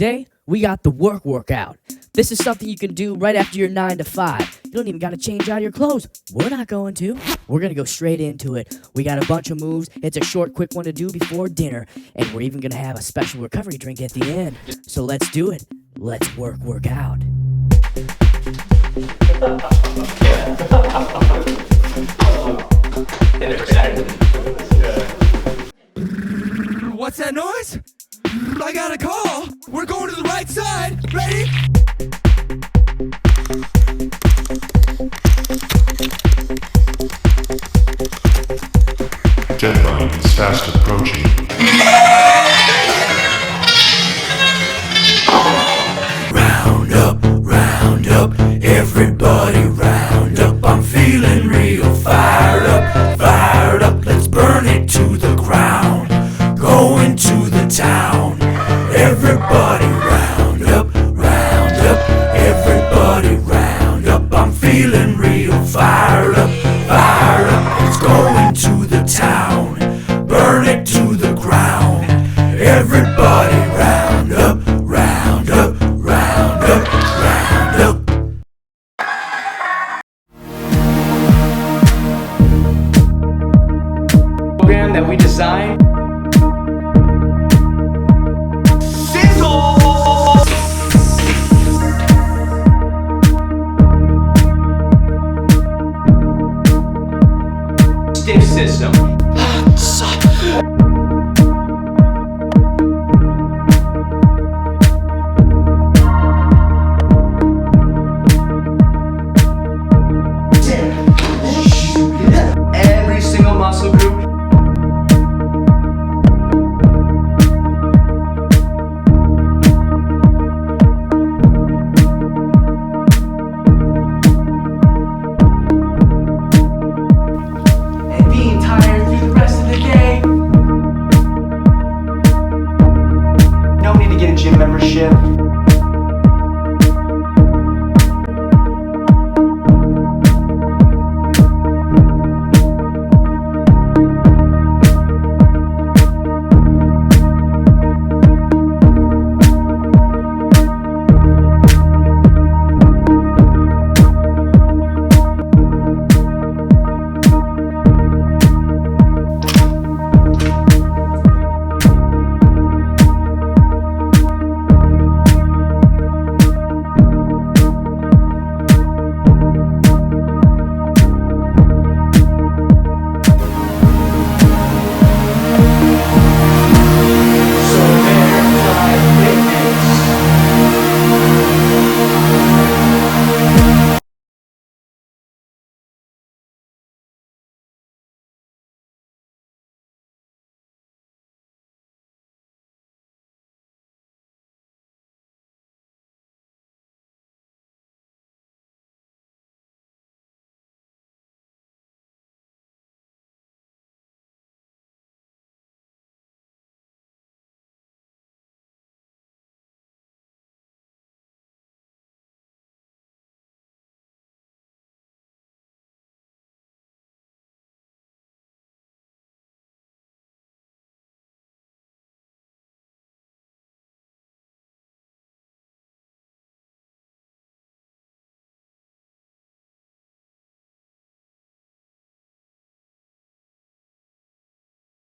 today, we got the work workout. This is something you can do right after your 9 to 5. You don't even got to change out your clothes. We're not going to. We're going to go straight into it. We got a bunch of moves. It's a short, quick one to do before dinner. And we're even going to have a special recovery drink at the end. So let's do it. Let's work out. What's that noise? I got a call. We're going to the right side. Ready? Jet line is faster